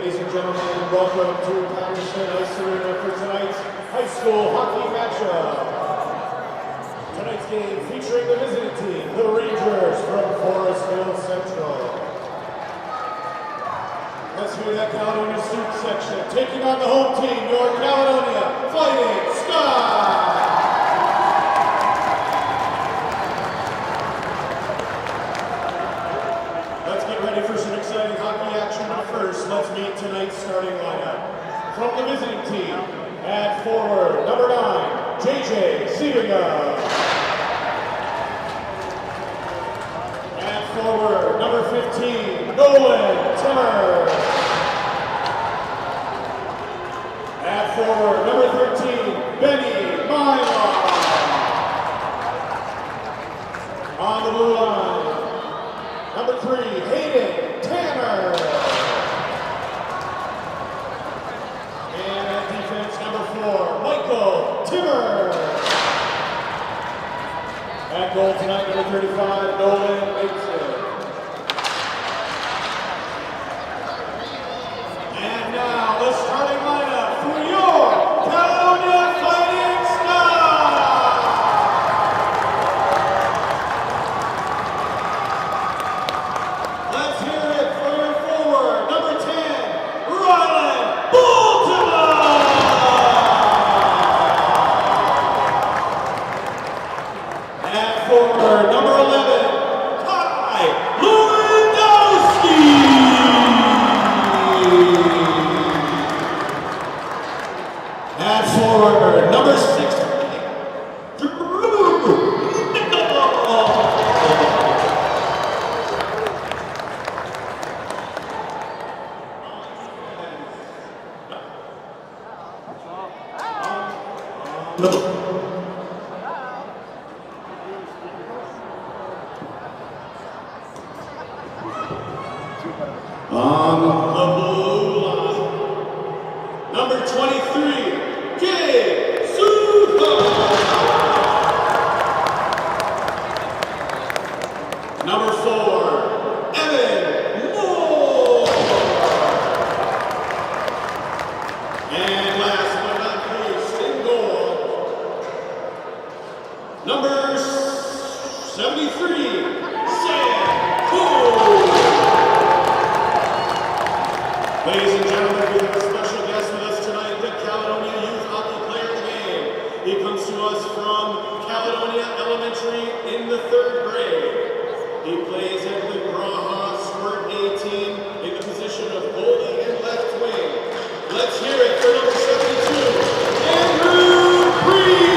Ladies and gentlemen, welcome to Patterson Ice Arena for tonight's high school hockey matchup. Tonight's game featuring the visiting team, the Rangers from Forest Hill Central. Let's hear that Caledonia student section. Taking on the home team, your Caledonia Fighting Scots. Let's get ready for some exciting hockey action. First, let's meet tonight's starting lineup. From the visiting team, at forward, number 9, JJ Seavinga. At forward, number 15, Nolan Timmer. At forward, number 13, Benny Myla. On the blue line, number 3, Hayden Tanner. And at defense, number 4, Michael Timmer. At goal tonight, number 35, Nolan makes it. And now, the starting lineup for your Caledonia Fighting Scots. Let's hear it for your forward, number 10, Rylan Baltimore. At forward, number 11, Ty Lewandowski. At forward, number 16, Drew Nickel. On the blue line, number 23, Gabe Suha. Number 4, Evan Moore. And last but not least, in goal, number 73, Sam Cole. Ladies and gentlemen, we have a special guest with us tonight, the Caledonia Youth Hockey Player of the Game. He comes to us from Caledonia Elementary in the 3rd grade. He plays at the Graha Squirt A team in the position of goalie and left wing. Let's hear it for number 72, Andrew Breed.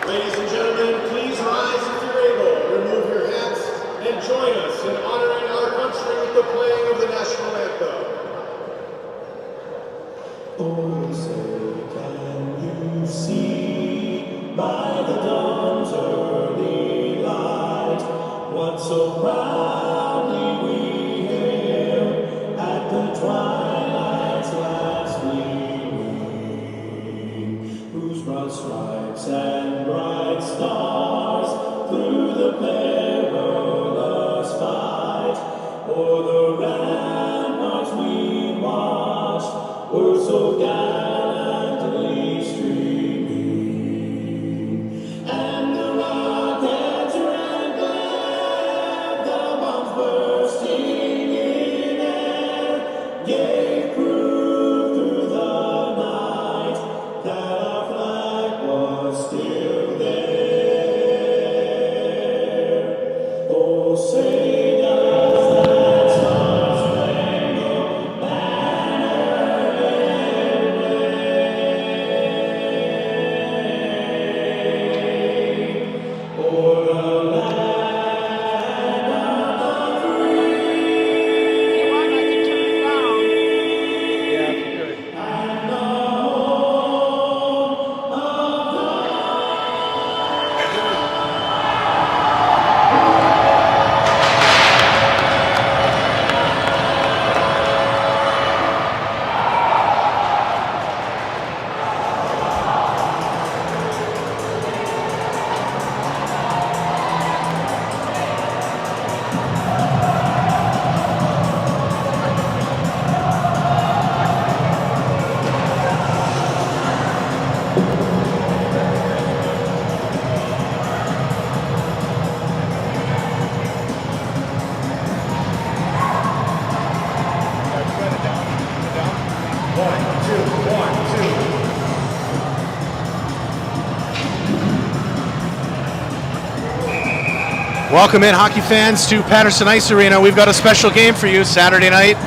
Ladies and gentlemen, please rise if you're able. Remove your hats and join us in honoring our country with the playing of the national anthem. Oh, say can you see by the dawn's early light what so proudly we hailed at the twilight's last gleaming, whose broad stripes and bright stars through the perilous fight o'er the ramparts we watched were so gallantly streaming, and the rockets ran glad, the bombs bursting in air gave proof through the night that our flag was still there. Welcome in, hockey fans, to Patterson Ice Arena. We've got a special game for you Saturday night.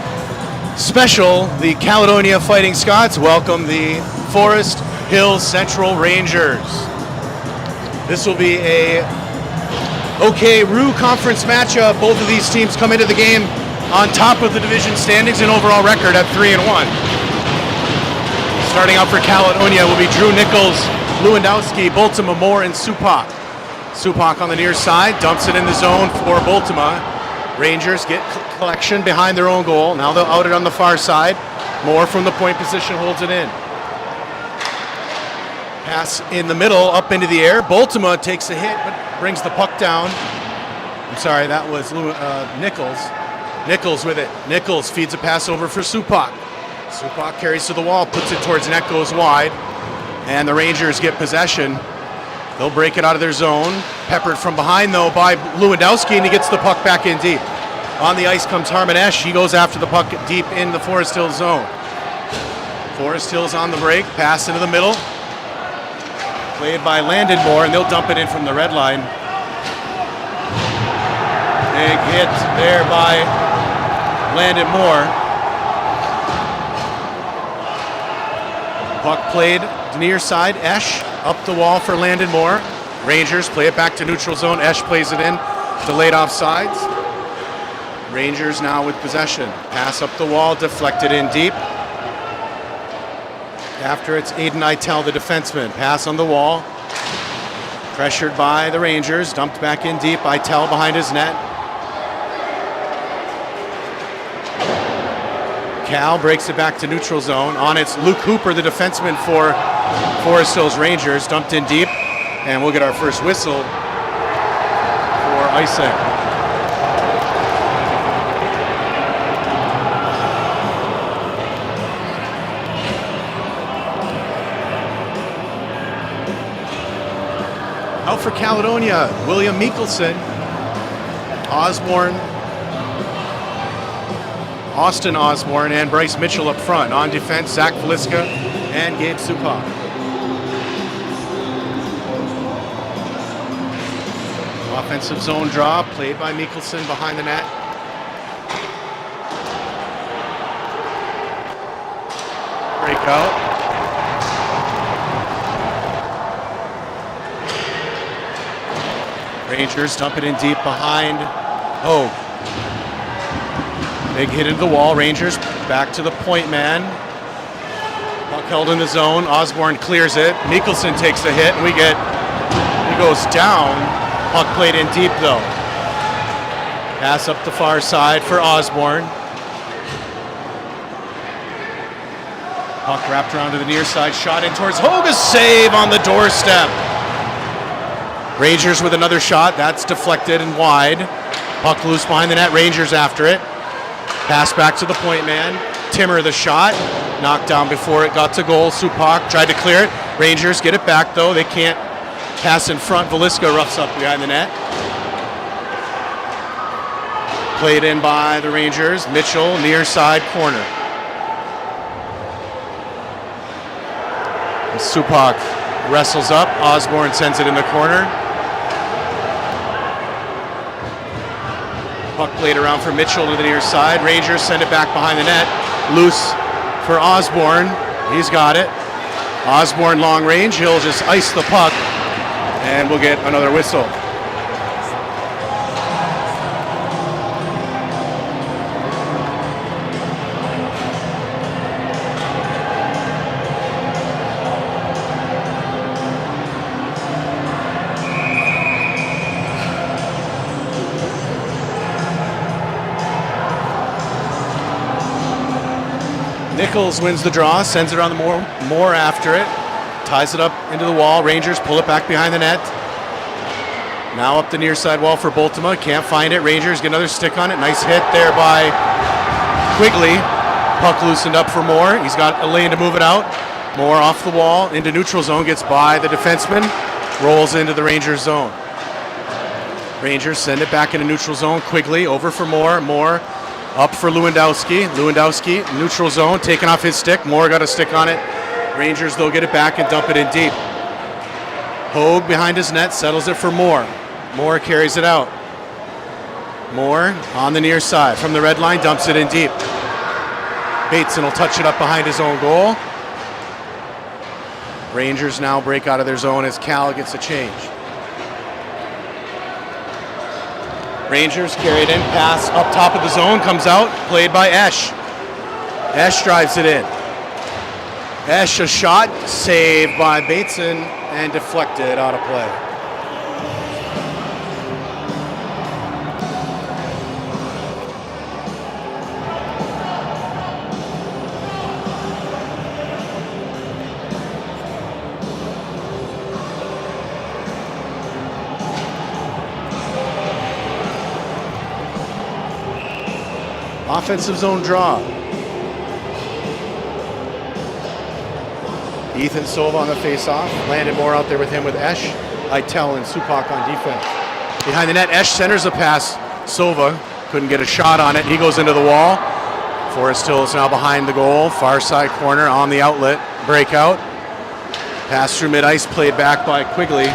Special, the Caledonia Fighting Scots welcome the Forest Hills Central Rangers. This will be a Roo Conference matchup. Both of these teams come into the game on top of the division standings and overall record at 3-1. Starting out for Caledonia will be Drew Nichols, Lewandowski, Boltima, Moore, and Supak. Supak on the near side, dumps it in the zone for Boltima. Rangers get collection behind their own goal. Now they'll out it on the far side. Moore from the point position holds it in. Pass in the middle, up into the air. Boltima takes a hit, but brings the puck down. I'm sorry, that was Nichols. Nichols with it. Nichols feeds a pass over for Supak. Supak carries to the wall, puts it towards net, goes wide. And the Rangers get possession. They'll break it out of their zone. Peppered from behind, though, by Lewandowski, and he gets the puck back in deep. On the ice comes Harmonesh. He goes after the puck deep in the Forest Hills zone. Forest Hills on the break. Pass into the middle. Played by Landon Moore, and they'll dump it in from the red line. Big hit there by Landon Moore. Puck played near side. Esch up the wall for Landon Moore. Rangers play it back to neutral zone. Esch plays it in. Delayed offsides. Rangers now with possession. Pass up the wall, deflected in deep. After it's Aiden Eitel, the defenseman. Pass on the wall. Pressured by the Rangers. Dumped back in deep. Eitel behind his net. Cal breaks it back to neutral zone. On it's Luke Hooper, the defenseman for Forest Hills Rangers. Dumped in deep. And we'll get our first whistle for icing. Out for Caledonia, William Mikkelsen, Austin Osborne, and Bryce Mitchell up front. On defense, Zach Veliska and Gabe Supak. Offensive zone draw, played by Mikkelsen behind the net. Breakout. Rangers dump it in deep behind Hogue. Big hit into the wall. Rangers back to the point man. Puck held in the zone. Osborne clears it. Mikkelsen takes the hit, and he goes down. Puck played in deep though. Pass up the far side for Osborne. Puck wrapped around to the near side. Shot in towards Hogue. A save on the doorstep. Rangers with another shot. That's deflected and wide. Puck loose behind the net. Rangers after it. Pass back to the point man. Timmer the shot. Knocked down before it got to goal. Supak tried to clear it. Rangers get it back though. They can't. Pass in front. Veliska roughs up behind the net. Played in by the Rangers. Mitchell near side corner. And Supak wrestles up. Osborne sends it in the corner. Puck played around for Mitchell to the near side. Rangers send it back behind the net. Loose for Osborne. He's got it. Osborne long range. He'll just ice the puck. And we'll get another whistle. Nichols wins the draw, sends it on the Moore after it. Ties it up into the wall. Rangers pull it back behind the net. Now up the near side wall for Boltima. Can't find it. Rangers get another stick on it. Nice hit there by Quigley. Puck loosened up for Moore. He's got a lane to move it out. Moore off the wall into neutral zone. Gets by the defenseman. Rolls into the Rangers zone. Rangers send it back into neutral zone. Quigley over for Moore. Moore up for Lewandowski. Lewandowski neutral zone. Taking off his stick. Moore got a stick on it. Rangers, they'll get it back and dump it in deep. Hogue behind his net, settles it for Moore. Moore carries it out. Moore on the near side from the red line, dumps it in deep. Bateson will touch it up behind his own goal. Rangers now break out of their zone as Cal gets a change. Rangers carry it in, pass up top of the zone, comes out, played by Esch. Esch drives it in. Esch, a shot, saved by Bateson and deflected out of play. Offensive zone draw. Ethan Sova on the face-off. Landon Moore out there with him with Esch. Eitel and Supak on defense. Behind the net, Esch centers a pass. Sova couldn't get a shot on it. He goes into the wall. Forest Hills now behind the goal. Far side corner on the outlet. Breakout. Pass through mid-ice, played back by Quigley.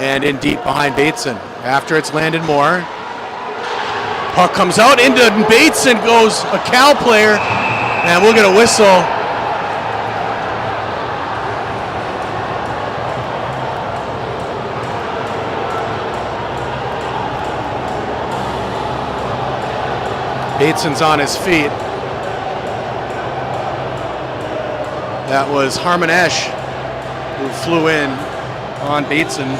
And in deep behind Bateson. After it's Landon Moore. Puck comes out into Bateson, goes a Cal player, and we'll get a whistle. Bateson's on his feet. That was Harmon Esch who flew in on Bateson.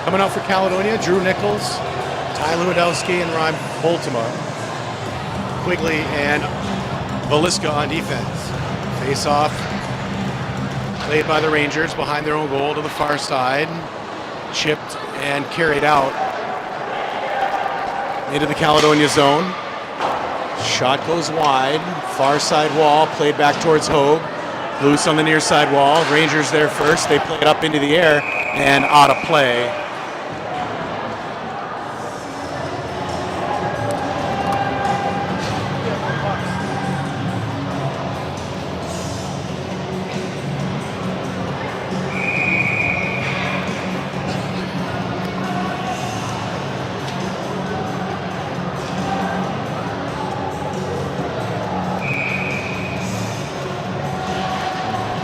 Coming out for Caledonia, Drew Nichols, Ty Lewandowski, and Ryan Boltima. Quigley and Valiska on defense. Face off, played by the Rangers behind their own goal to the far side. Chipped and carried out into the Caledonia zone. Shot goes wide, far side wall, played back towards Hogue. Loose on the near side wall. Rangers there first. They play it up into the air and out of play.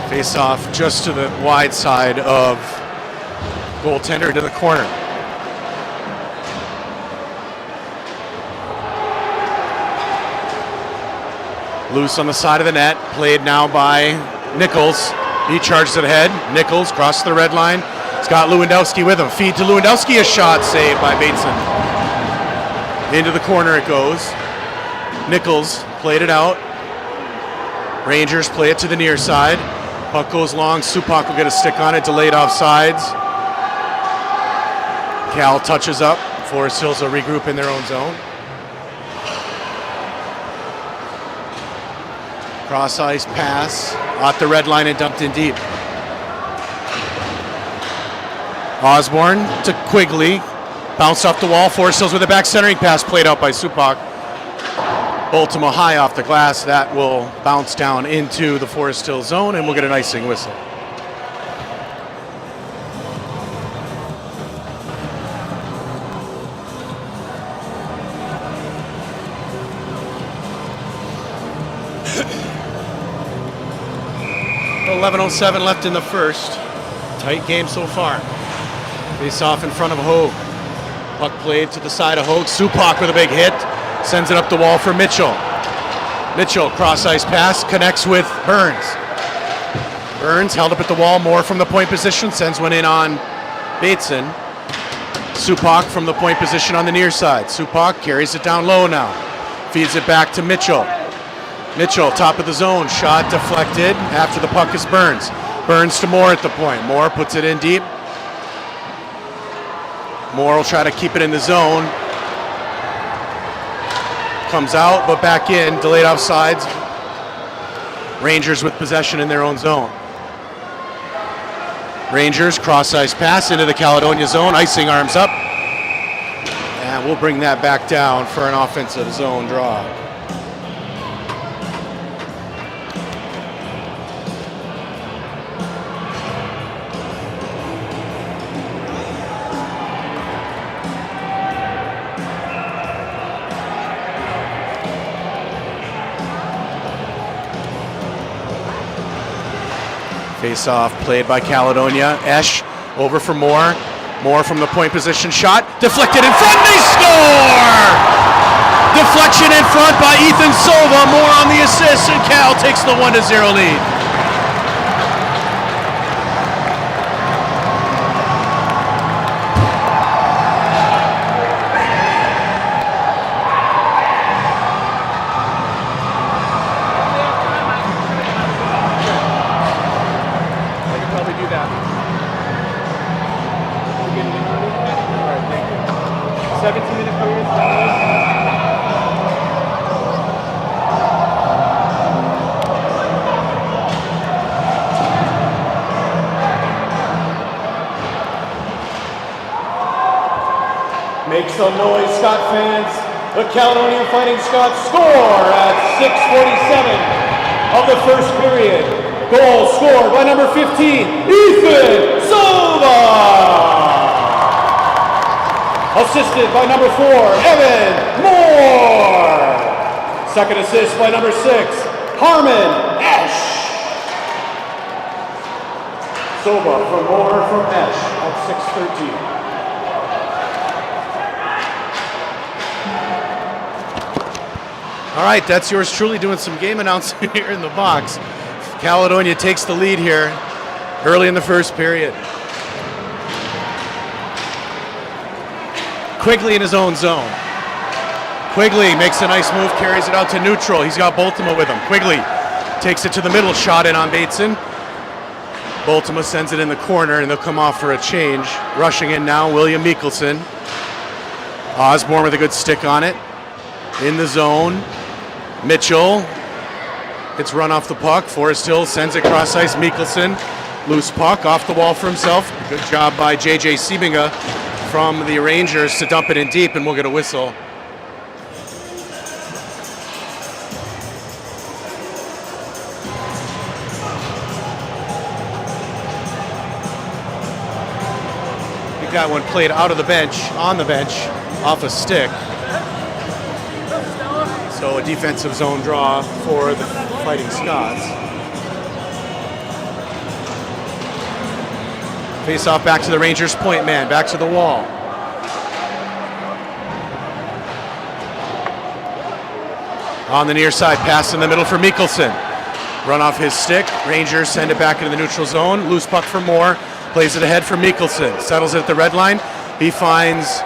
Face off just to the wide side of goaltender to the corner. Loose on the side of the net, played now by Nichols. He charges it ahead. Nichols crosses the red line. He's got Lewandowski with him. Feed to Lewandowski, a shot saved by Bateson. Into the corner it goes. Nichols played it out. Rangers play it to the near side. Puck goes long. Supak will get a stick on it. Delayed offsides. Cal touches up. Forest Hills will regroup in their own zone. Cross ice pass off the red line and dumped in deep. Osborne to Quigley. Bounced off the wall. Forest Hills with a back centering pass played out by Supak. Ultima high off the glass. That will bounce down into the Forest Hills zone and we'll get an icing whistle. .11:07 left in the first. Tight game so far. Face off in front of Hogue. Puck played to the side of Hogue. Supak with a big hit. Sends it up the wall for Mitchell. Mitchell, cross ice pass, connects with Burns. Burns held up at the wall, more from the point position, sends one in on Bateson. Supak from the point position on the near side. Supak carries it down low now. Feeds it back to Mitchell. Mitchell, top of the zone, shot deflected after the puck is Burns. Burns to Moore at the point. Moore puts it in deep. Moore will try to keep it in the zone. Comes out, but back in, delayed offsides. Rangers with possession in their own zone. Rangers, cross ice pass into the Caledonia zone, icing arms up. And we'll bring that back down for an offensive zone draw. Face off played by Caledonia. Esch over for Moore. Moore from the point position shot. Deflected in front. They score! Deflection in front by Ethan Sova. Moore on the assist, and Cal takes the 1-0 lead. Make some noise, Scot fans. The Caledonia Fighting Scots score at 6:47 of the first period. Goal scored by number 15, Ethan Silva. Assisted by number 4, Evan Moore. Second assist by number 6, Harmon Esch. Silva from Moore from Esch at 6:13. All right, that's yours truly doing some game announcing here in the box. Caledonia takes the lead here early in the first period. Quigley in his own zone. Quigley makes a nice move, carries it out to neutral. He's got Bultema with him. Quigley takes it to the middle, shot in on Bateson. Bultema sends it in the corner, and they'll come off for a change. Rushing in now, William Mikkelsen. Osborne with a good stick on it. In the zone. Mitchell, it's run off the puck. Forest Hill sends it cross ice. Mikkelsen, loose puck off the wall for himself. Good job by JJ Siebinga from the Rangers to dump it in deep, and we'll get a whistle. I think that one played out of the bench, on the bench, off a stick. So a defensive zone draw for the Fighting Scots. Face off back to the Rangers point man, back to the wall. On the near side, pass in the middle for Mikkelsen. Run off his stick, Rangers send it back into the neutral zone. Loose puck for Moore, plays it ahead for Mikkelsen. Settles it at the red line, he finds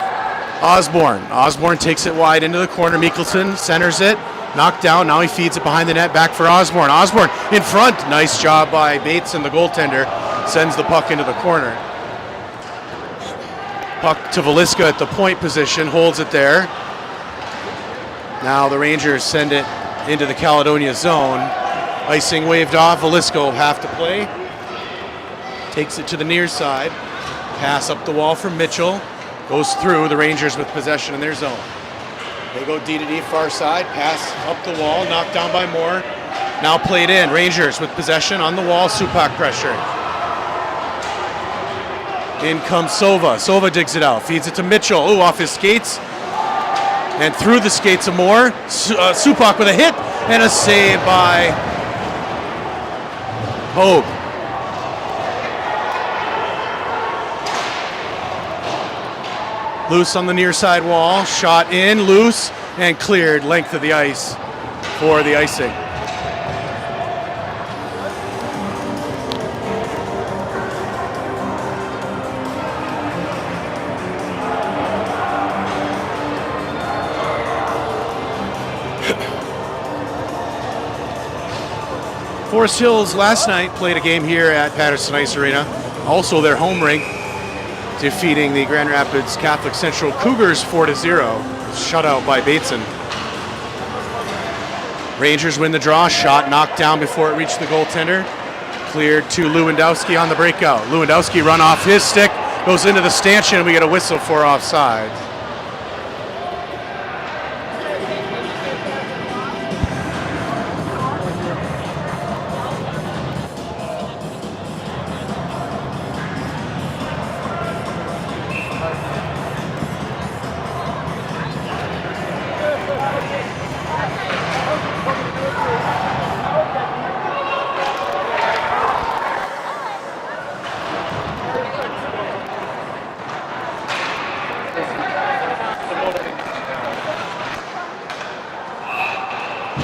Osborne. Osborne takes it wide into the corner. Mikkelsen centers it. Knocked down. Now he feeds it behind the net. Back for Osborne. Osborne in front. Nice job by Bates and the goaltender. Sends the puck into the corner. Puck to Velisca at the point position. Holds it there. Now the Rangers send it into the Caledonia zone. Icing waved off. Velisca will have to play. Takes it to the near side. Pass up the wall from Mitchell. Goes through, the Rangers with possession in their zone. They go D to D far side, pass up the wall, knocked down by Moore. Now played in, Rangers with possession on the wall, Supak pressure. In comes Sova. Sova digs it out, feeds it to Mitchell. Ooh, off his skates. And through the skates of Moore. Supak with a hit and a save by Hogue. Loose on the near side wall, shot in, loose, and cleared length of the ice for the icing. Forest Hills last night played a game here at Patterson Ice Arena, also their home rink, defeating the Grand Rapids Catholic Central Cougars 4-0, shutout by Bateson. Rangers win the draw, shot knocked down before it reached the goaltender. Cleared to Lewandowski on the breakout. Lewandowski run off his stick, goes into the stanchion, and we get a whistle for offside.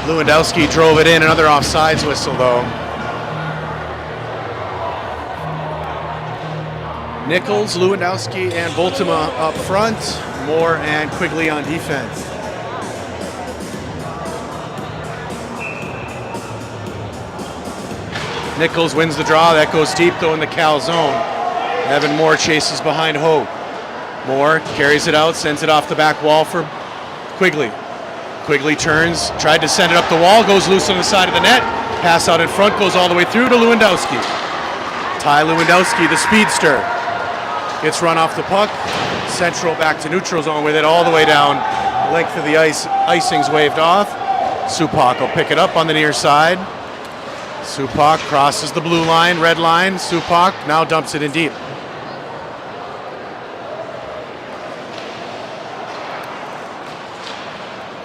Lewandowski drove it in. Another offsides whistle, though. Nichols, Lewandowski, and Bultema up front. Moore and Quigley on defense. Nichols wins the draw. That goes deep, though, in the Cal zone. Evan Moore chases behind Hogue. Moore carries it out, sends it off the back wall for Quigley. Quigley turns, tried to send it up the wall, goes loose on the side of the net. Pass out in front, goes all the way through to Lewandowski. Ty Lewandowski, the speedster, gets run off the puck. Central back to neutral zone with it all the way down. Length of the ice, icing's waved off. Supak will pick it up on the near side. Supak crosses the blue line, red line. Supak now dumps it in deep.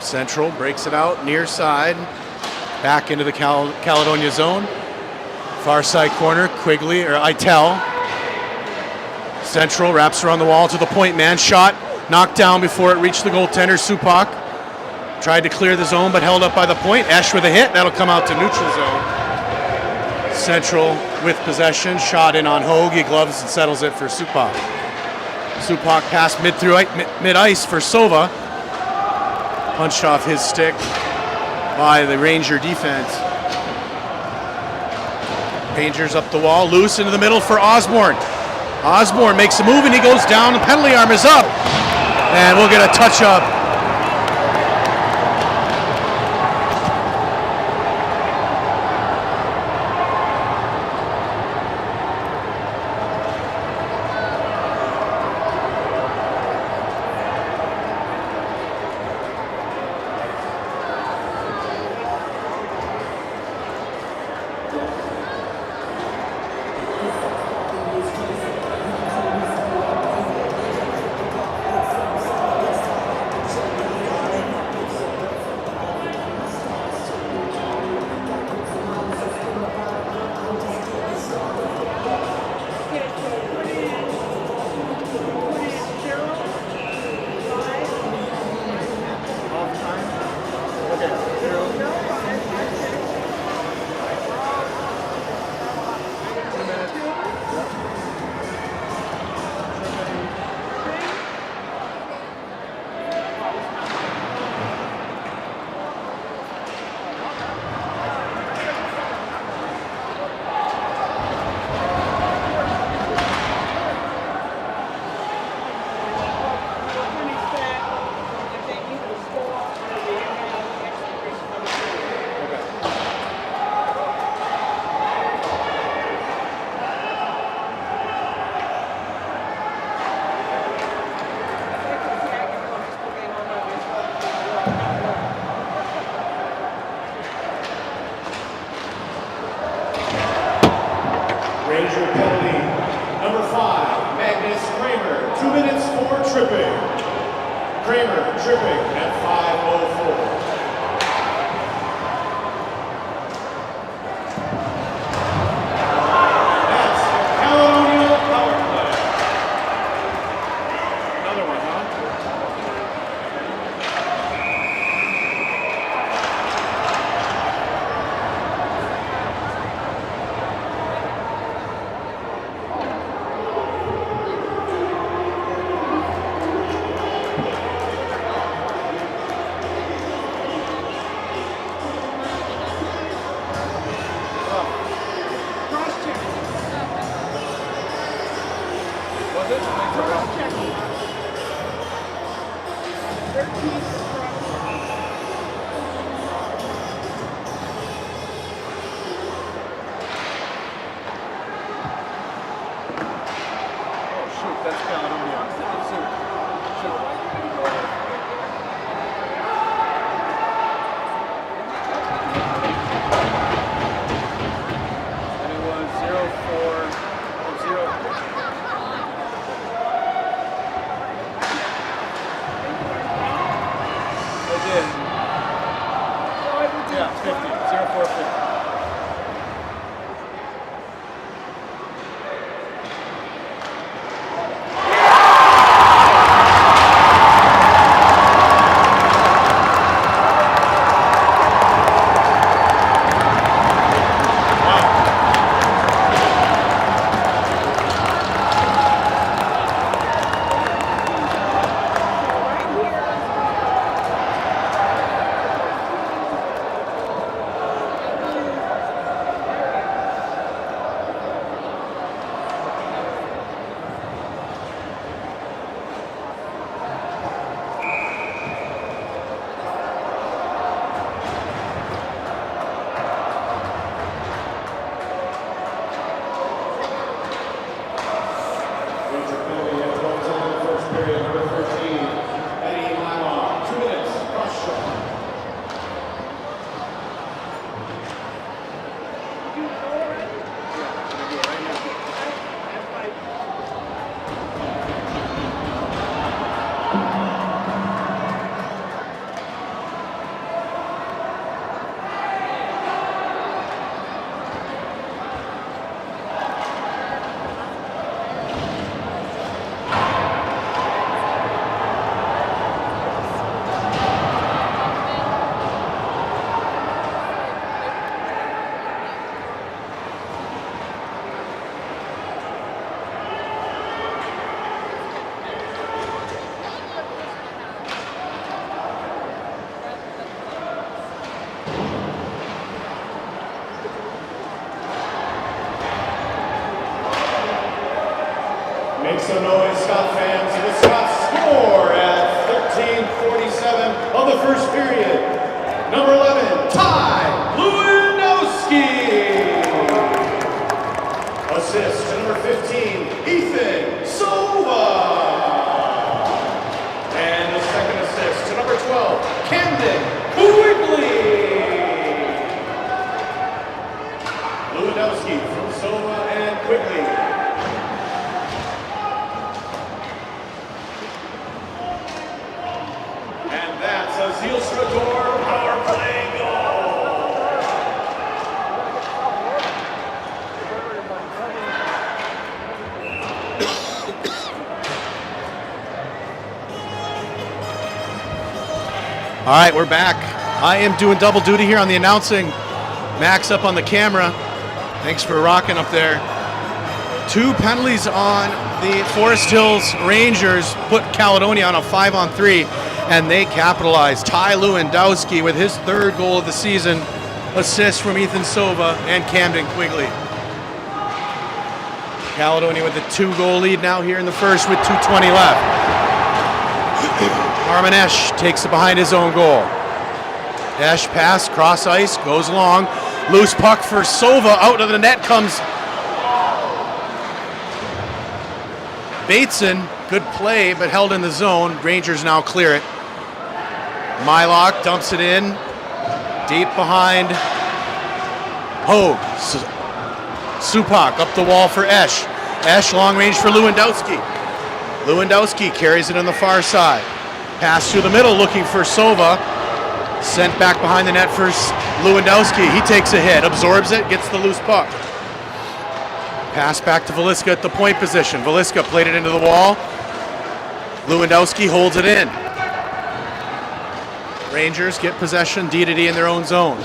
Central breaks it out, near side, back into the Caledonia zone. Far side corner, Quigley, or Itel. Central wraps around the wall to the point man. Shot knocked down before it reached the goaltender. Supak tried to clear the zone but held up by the point. Esch with a hit, that'll come out to neutral zone. Central with possession, shot in on Hogue. He gloves and settles it for Supak. Supak passed mid-ice for Sova. Punched off his stick by the Ranger defense. Rangers up the wall, loose into the middle for Osborne. Osborne makes a move and he goes down. The penalty arm is up. And we'll get a touch up. Ranger penalty number 5, Magnus Kramer, 2 minutes for tripping. Kramer tripping at 5:04. That's Caledonia power play. Another one, huh? Camden Quigley. Lewandowski from Sova and Quigley. And that's a Zielstrador power play goal. All right, we're back. I am doing double duty here on the announcing. Max up on the camera. Thanks for rocking up there. 2 penalties on the Forest Hills Rangers put Caledonia on a 5-on-3, and they capitalized. Ty Lewandowski with his 3rd goal of the season, assist from Ethan Sova and Camden Quigley. Caledonia with a 2-goal lead now here in the first with 2:20 left. Harmon Esch takes it behind his own goal. Esch pass, cross ice, goes long. Loose puck for Sova, out of the net comes Bateson. Good play, but held in the zone. Rangers now clear it. Mylock dumps it in, deep behind Hogue. Supak up the wall for Esch. Esch long range for Lewandowski. Lewandowski carries it on the far side. Pass through the middle looking for Sova. Sent back behind the net for Lewandowski. He takes a hit, absorbs it, gets the loose puck. Pass back to Veliska at the point position. Veliska played it into the wall. Lewandowski holds it in. Rangers get possession, D-to-D in their own zone.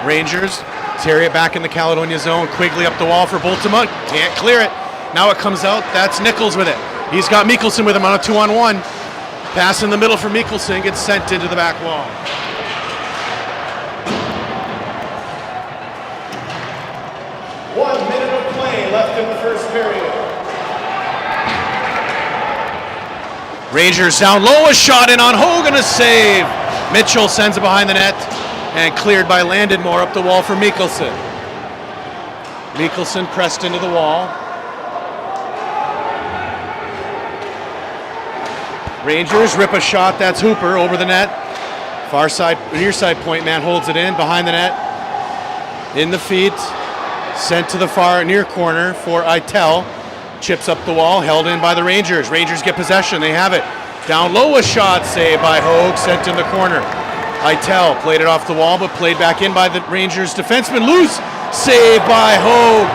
Rangers carry it back in the Caledonia zone. Quigley up the wall for Bultema. Can't clear it. Now it comes out. That's Nichols with it. He's got Mikkelsen with him on a 2-on-1. Pass in the middle for Mikkelsen. Gets sent into the back wall. One minute of play left in the first period. Rangers down low. A shot in on Hogan. A save. Mitchell sends it behind the net. And cleared by Landonmore up the wall for Mikkelsen. Mikkelsen pressed into the wall. Rangers rip a shot, that's Hooper over the net. Far side, near side point man holds it in behind the net. In the feet, sent to the far near corner for Itel. Chips up the wall, held in by the Rangers. Rangers get possession, they have it. Down low, a shot saved by Hogue, sent in the corner. Itel played it off the wall, but played back in by the Rangers defenseman. Loose, saved by Hogue.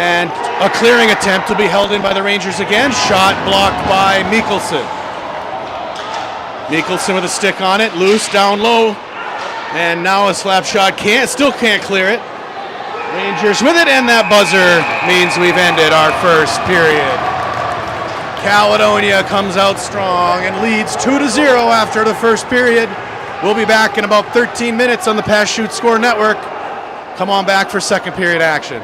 And a clearing attempt will be held in by the Rangers again. Shot blocked by Mikkelsen. Mikkelsen with a stick on it, loose, down low. And now a slap shot, still can't clear it. Rangers with it, and that buzzer means we've ended our first period. Caledonia comes out strong and leads 2-0 after the first period. We'll be back in about 13 minutes on the Pass Shoot Score Network. Come on back for second period action.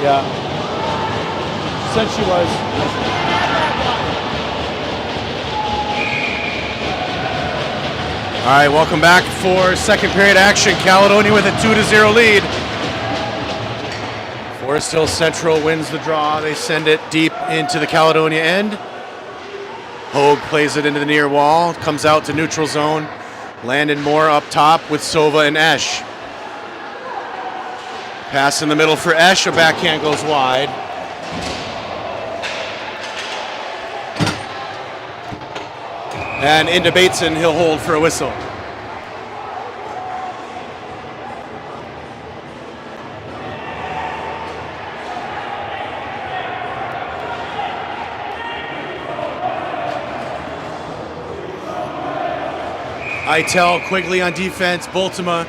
Yeah. Said she was. All right, welcome back for second period action. Caledonia with a 2-0 lead. Forest Hill Central wins the draw. They send it deep into the Caledonia end. Hogue plays it into the near wall, comes out to neutral zone. Landon Moore up top with Sova and Esch. Pass in the middle for Esch, a backhand goes wide. And into Bateson, he'll hold for a whistle. Itel, Quigley on defense, Bultema,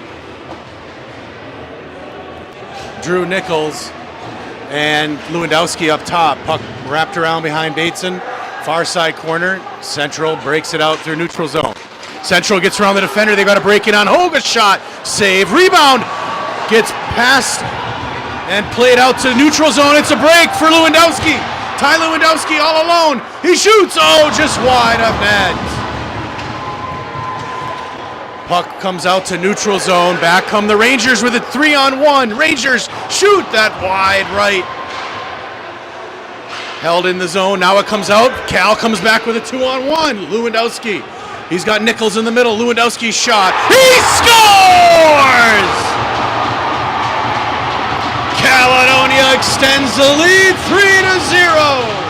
Drew Nichols, and Lewandowski up top. Puck wrapped around behind Bateson. Far side corner, Central breaks it out through neutral zone. Central gets around the defender, they got to break it on Hogue, a shot, save, rebound, gets passed and played out to neutral zone. It's a break for Lewandowski. Ty Lewandowski all alone, he shoots, oh, just wide of net. Puck comes out to neutral zone, back come the Rangers with a 3-on-1. Rangers shoot that wide right. Held in the zone, now it comes out. Cal comes back with a 2-on-1. Lewandowski, he's got Nichols in the middle. Lewandowski's shot, he scores! Caledonia extends the lead 3-0.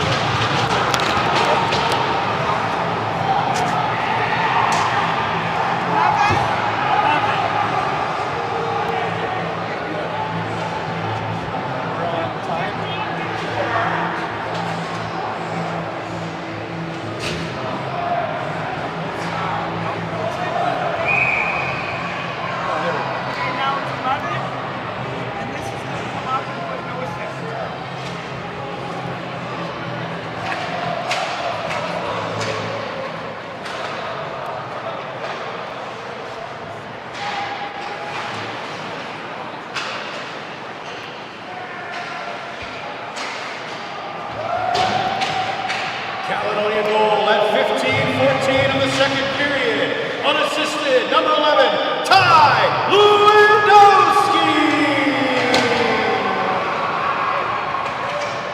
Caledonia goal at 15-14 in the second period. Unassisted, number 11, Ty Lewandowski.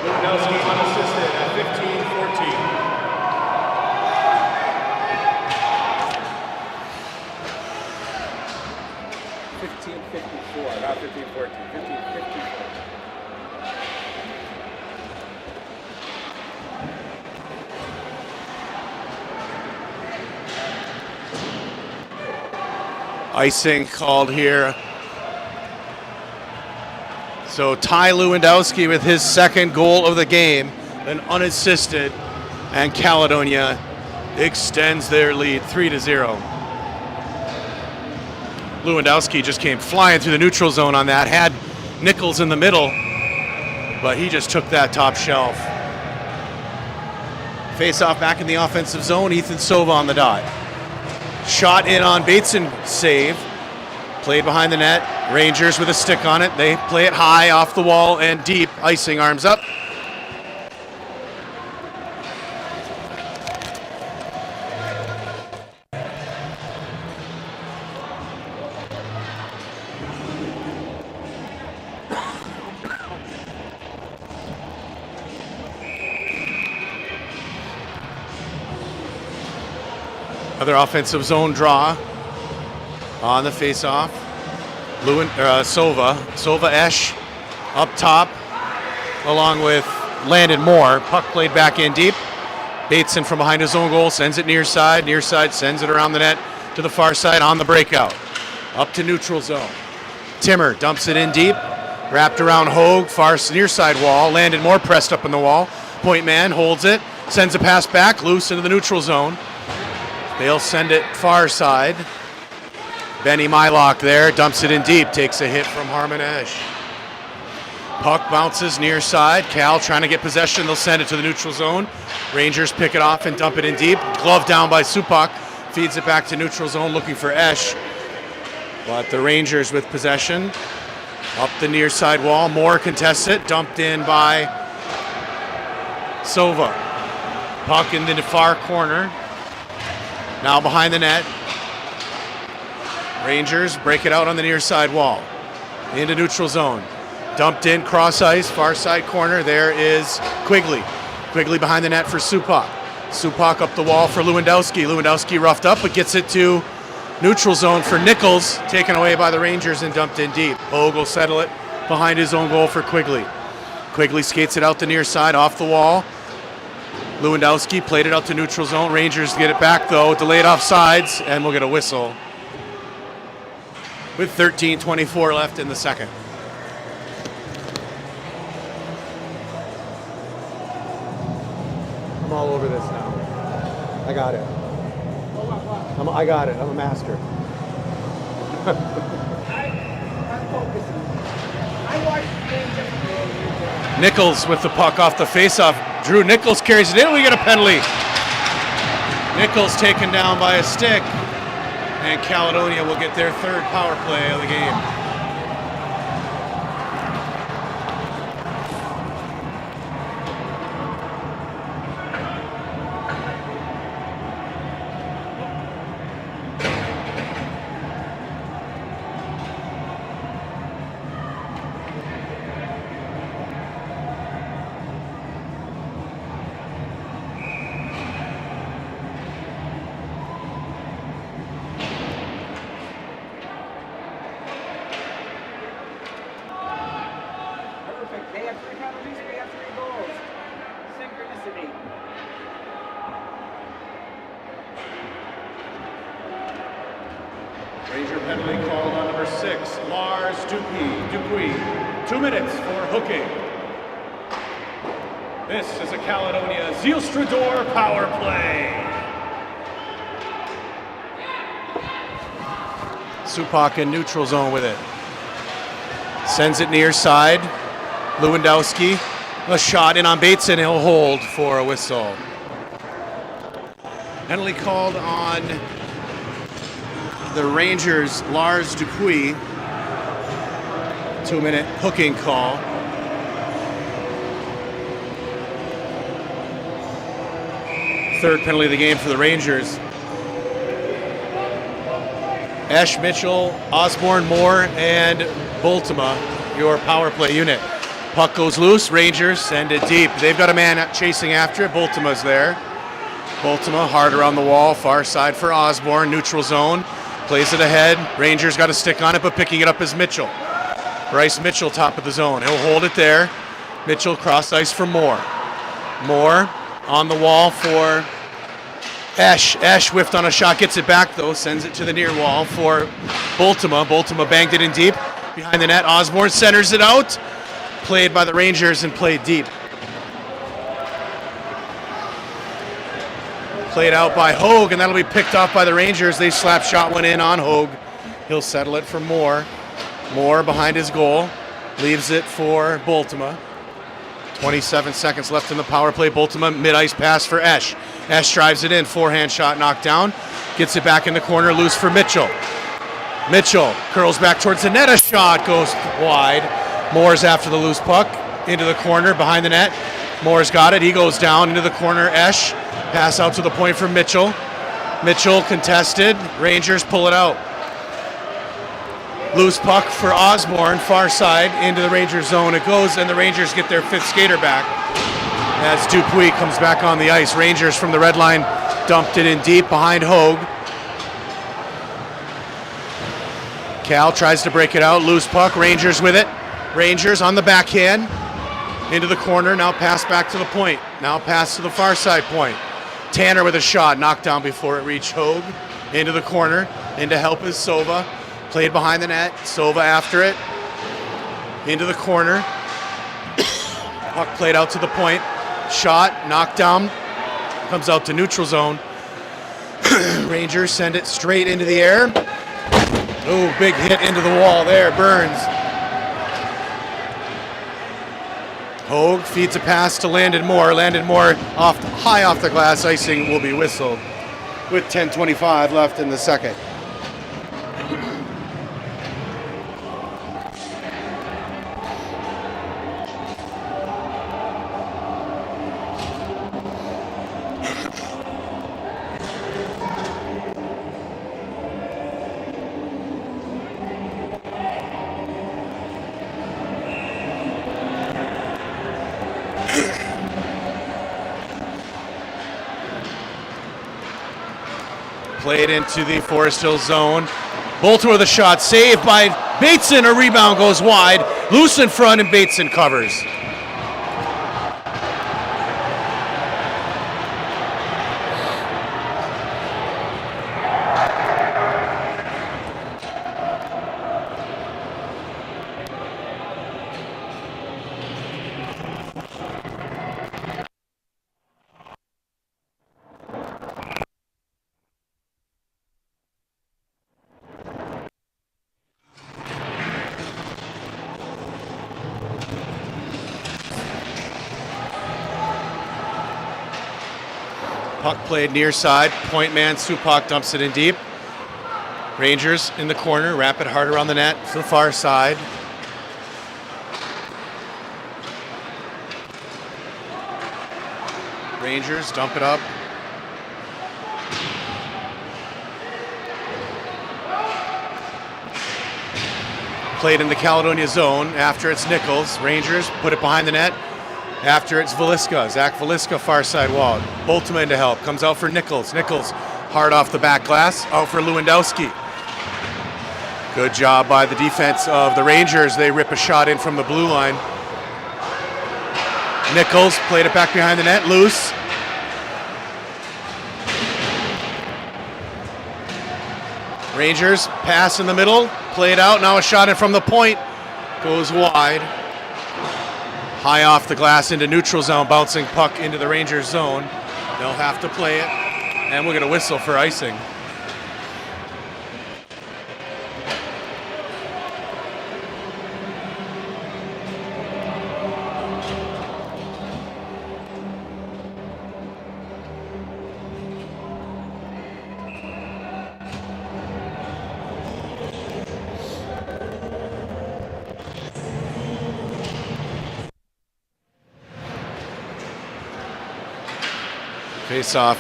Lewandowski unassisted at 15-14. Not 15-14, 15-54. Icing called here. So Ty Lewandowski with his second goal of the game, an unassisted, and Caledonia extends their lead 3-0. Lewandowski just came flying through the neutral zone on that, had Nichols in the middle, but he just took that top shelf. Face off back in the offensive zone, Ethan Sova on the dot. Shot in on Bateson, save. Played behind the net. Rangers with a stick on it. They play it high off the wall and deep. Icing, arms up. Other offensive zone draw on the face-off. Sova Esch up top, along with Landon Moore. Puck played back in deep. Bateson from behind his own goal sends it near side. Near side sends it around the net to the far side on the breakout. Up to neutral zone. Timmer dumps it in deep. Wrapped around Hogue, far near side wall. Landon Moore pressed up in the wall. Point man holds it. Sends a pass back, loose into the neutral zone. They'll send it far side. Benny Mylock there, dumps it in deep, takes a hit from Harmon Esch. Puck bounces near side. Cal trying to get possession. They'll send it to the neutral zone. Rangers pick it off and dump it in deep. Glove down by Supak. Feeds it back to neutral zone looking for Esch. But the Rangers with possession. Up the near side wall, Moore contests it, dumped in by Sova. Puck in the far corner. Now behind the net. Rangers break it out on the near side wall. Into neutral zone. Dumped in, cross ice, far side corner. There is Quigley. Quigley behind the net for Supak. Supak up the wall for Lewandowski. Lewandowski roughed up, but gets it to neutral zone for Nichols. Taken away by the Rangers and dumped in deep. Hogue will settle it behind his own goal for Quigley. Quigley skates it out the near side, off the wall. Lewandowski played it out to neutral zone. Rangers get it back, though. Delayed offsides, and we'll get a whistle with 13:24 left in the second. I'm all over this now. I got it. I got it. I'm a master. I'm focusing. I watch the game differently. Nichols with the puck off the faceoff. Drew Nichols carries it in. We get a penalty. Nichols taken down by a stick. And Caledonia will get their third power play of the game. Perfect. They have 3 penalties, we have 3 goals. Synchronicity. Ranger penalty called on number 6, Lars Dupuy. 2 minutes for hooking. This is a Caledonia Zielstrador power play. Supak in neutral zone with it. Sends it near side. Lewandowski, a shot in on Bateson. He'll hold for a whistle. Penalty called on the Rangers' Lars Dupuy. 2-minute hooking call. Third penalty of the game for the Rangers. Ash, Mitchell, Osborne, Moore, and Bultema, your power play unit. Puck goes loose. Rangers send it deep. They've got a man chasing after it. Bultema's there. Bultema hard around the wall. Far side for Osborne. Neutral zone. Plays it ahead. Rangers got a stick on it, but picking it up is Mitchell. Bryce Mitchell, top of the zone. He'll hold it there. Mitchell cross ice for Moore. Moore on the wall for Esch. Esch whiffed on a shot, gets it back though, sends it to the near wall for Bultema. Bultema banged it in deep. Behind the net, Osborne centers it out. Played by the Rangers and played deep. Played out by Hogue, and that'll be picked off by the Rangers. They slap shot one in on Hogue. He'll settle it for Moore. Moore behind his goal. Leaves it for Bultema. 27 seconds left in the power play. Bultema mid-ice pass for Esch. Esch drives it in. Forehand shot knocked down. Gets it back in the corner. Loose for Mitchell. Mitchell curls back towards the net. A shot goes wide. Moore's after the loose puck. Into the corner behind the net. Moore's got it. He goes down into the corner. Esch. Pass out to the point for Mitchell. Mitchell contested. Rangers pull it out. Loose puck for Osborne, far side, into the Rangers zone. It goes, and the Rangers get their 5th skater back. As Dupuy comes back on the ice. Rangers from the red line dumped it in deep behind Hogue. Cal tries to break it out. Loose puck. Rangers with it. Rangers on the backhand. Into the corner. Now pass back to the point. Now pass to the far side point. Tanner with a shot. Knocked down before it reached Hogue. Into the corner. In to help is Sova. Played behind the net. Sova after it. Into the corner. Puck played out to the point. Shot. Knocked down. Comes out to neutral zone. Rangers send it straight into the air. Oh, big hit into the wall there. Burns. Hogue feeds a pass to Landon Moore. Landon Moore high off the glass. Icing will be whistled with 10:25 left in the second. Played into the Forest Hills zone. Baltimore with a shot, saved by Bateson. A rebound goes wide. Loose in front, and Bateson covers. Puck played near side. Point man Supak dumps it in deep. Rangers in the corner, wrap it hard around the net to the far side. Rangers dump it up. Played in the Caledonia zone. After it's Nichols. Rangers put it behind the net. After it's Veliska. Zach Veliska, far side wall. Boltman to help. Comes out for Nichols. Nichols hard off the back glass. Out for Lewandowski. Good job by the defense of the Rangers. They rip a shot in from the blue line. Nichols played it back behind the net. Loose. Rangers pass in the middle. Played out. Now a shot in from the point. Goes wide. High off the glass into neutral zone, bouncing puck into the Rangers zone. They'll have to play it, and we're going to whistle for icing. Face-off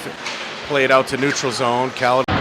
played out to neutral zone. Caledonia.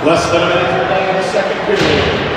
Less than a minute to play in the second period.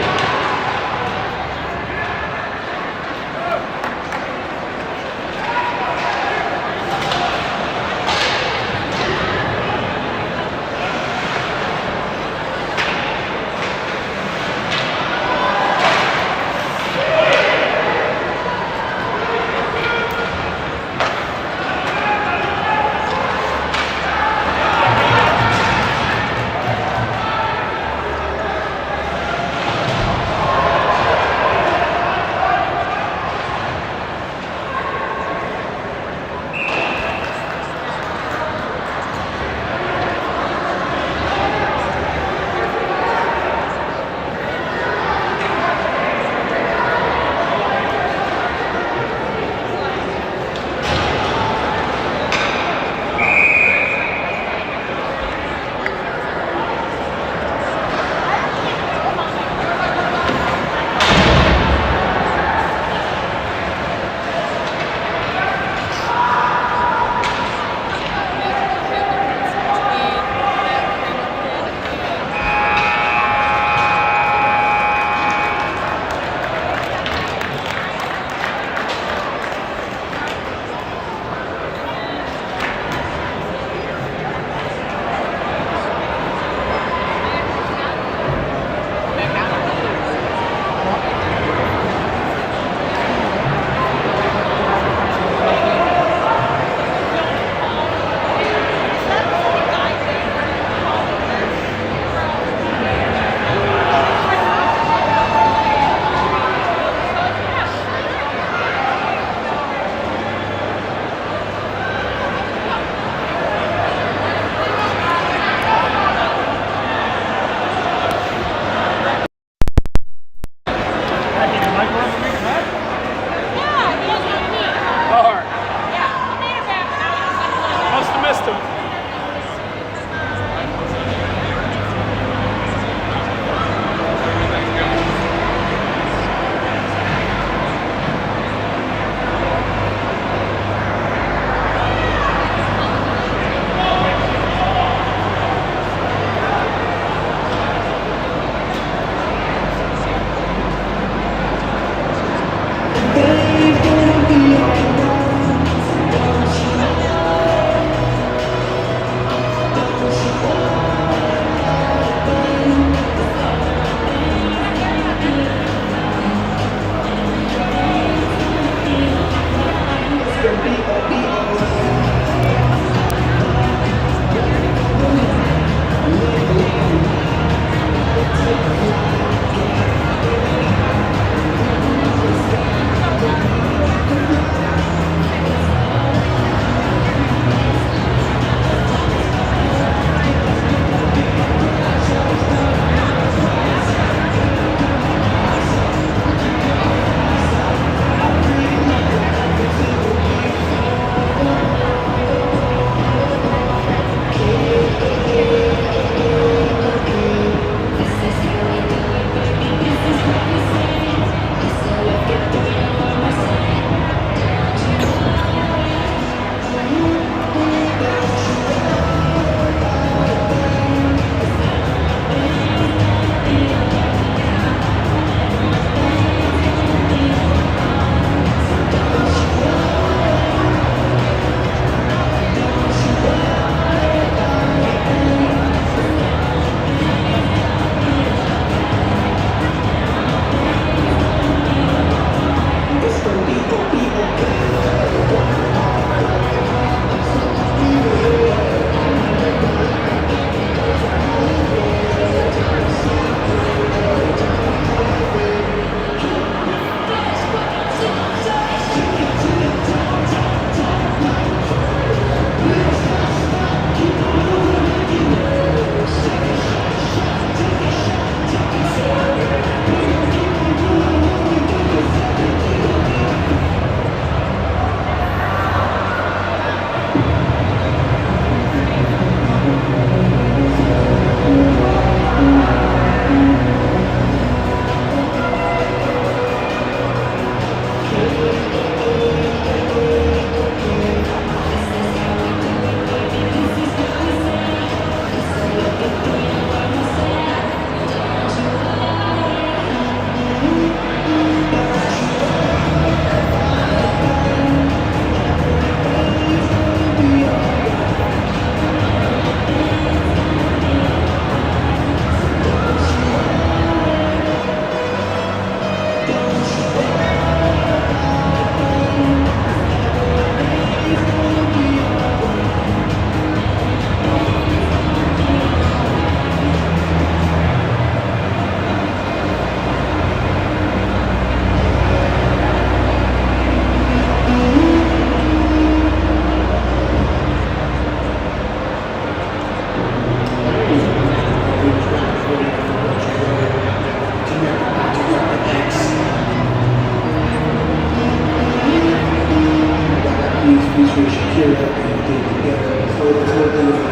featuring Shakira and David Guetta. So it's one thing that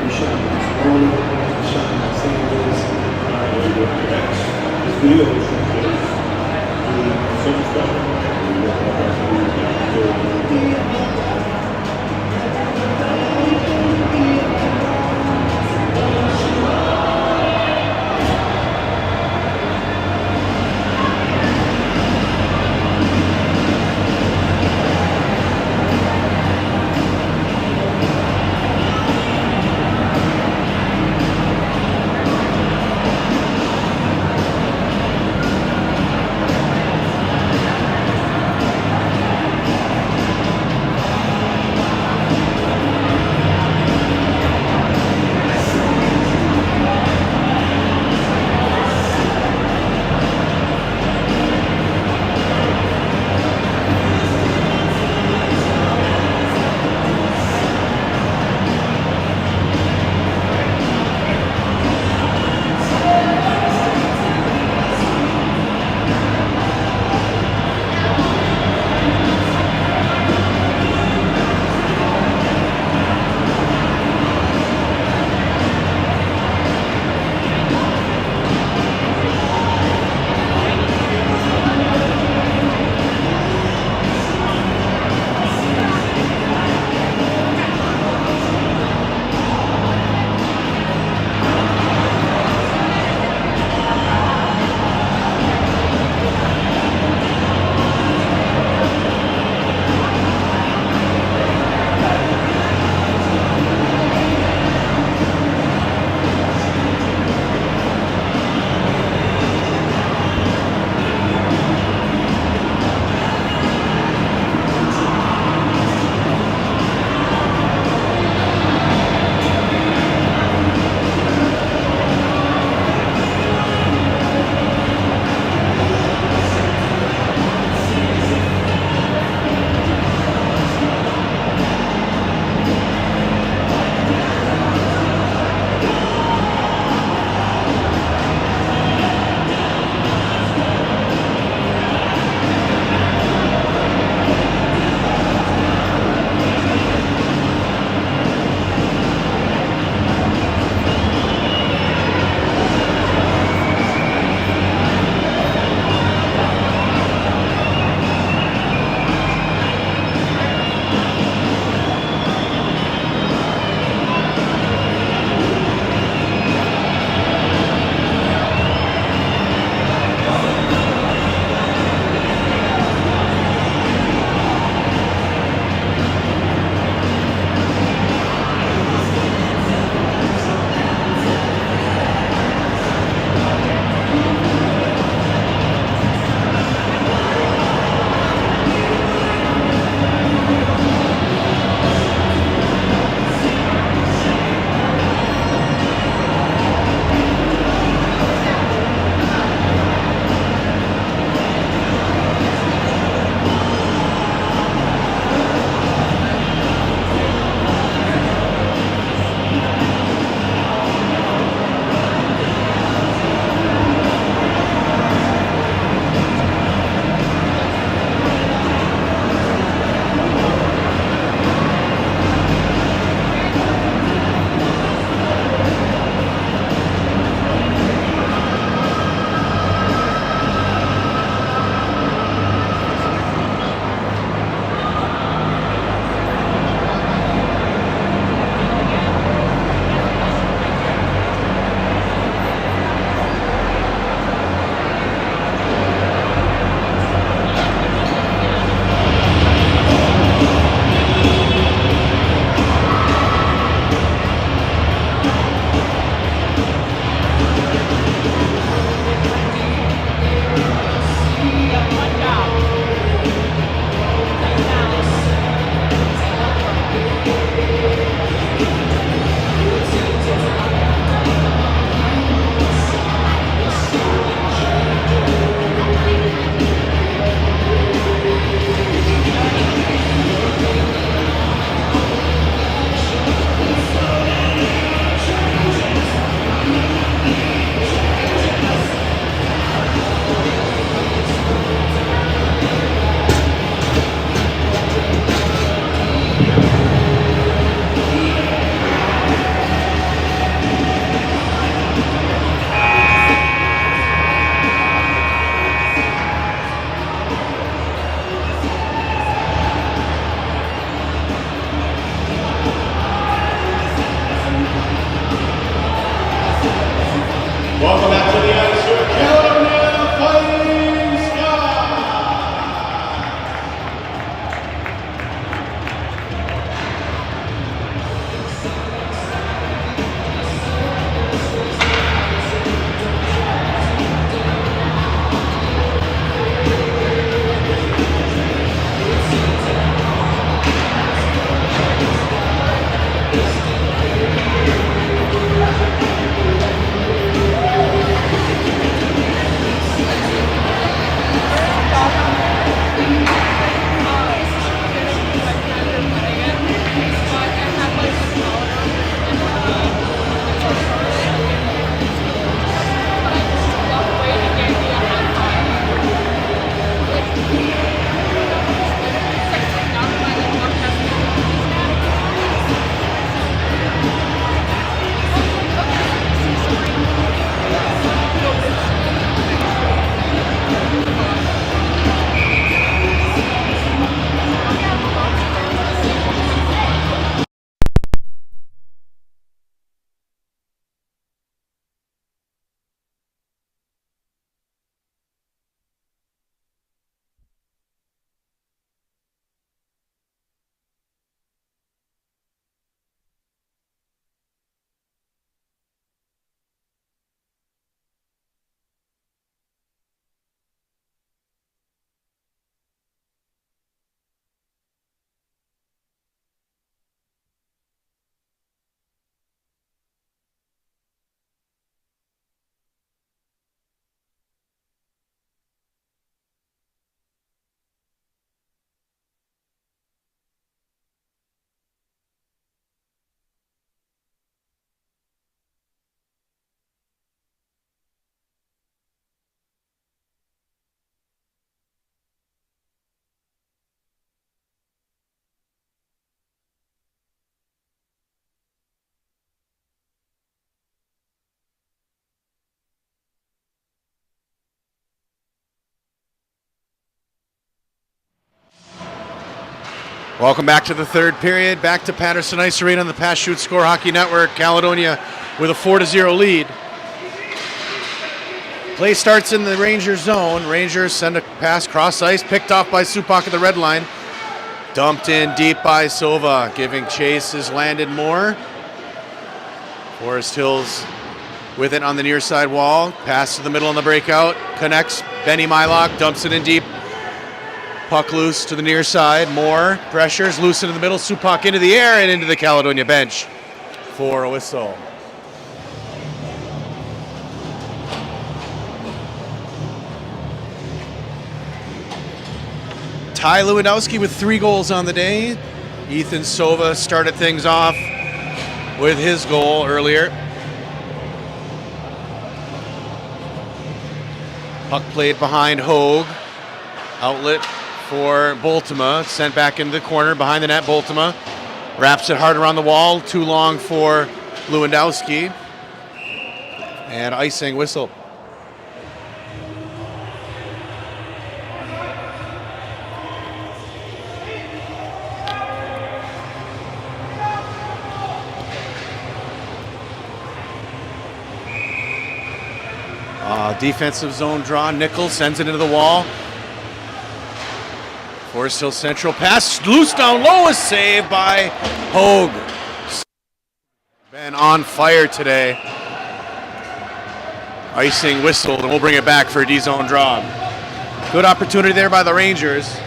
we shot in Barcelona, we shot in Los Angeles. This video was some stuff. Welcome back to the third period. Back to Patterson Ice Arena on the Pass Shoot Score Hockey Network. Caledonia with a 4-0 lead. Play starts in the Rangers zone. Rangers send a pass cross ice, picked off by Supak at the red line. Dumped in deep by Sova. Giving chase is Landon Moore. Forest Hills with it on the near side wall. Pass to the middle on the breakout. Connects. Benny Mylock dumps it in deep. Puck loose to the near side. Moore pressures. Loose into the middle. Supak into the air and into the Caledonia bench for a whistle. Ty Lewandowski with 3 goals on the day. Ethan Sova started things off with his goal earlier. Puck played behind Hogue. Outlet for Boltema. Sent back into the corner behind the net. Boltema wraps it hard around the wall. Too long for Lewandowski. And icing whistle. Defensive zone draw. Nichols sends it into the wall. Forest Hill Central pass. Loose down low. A save by Hogue. Been on fire today. Icing whistled, and we'll bring it back for a D-zone draw. Good opportunity there by the Rangers.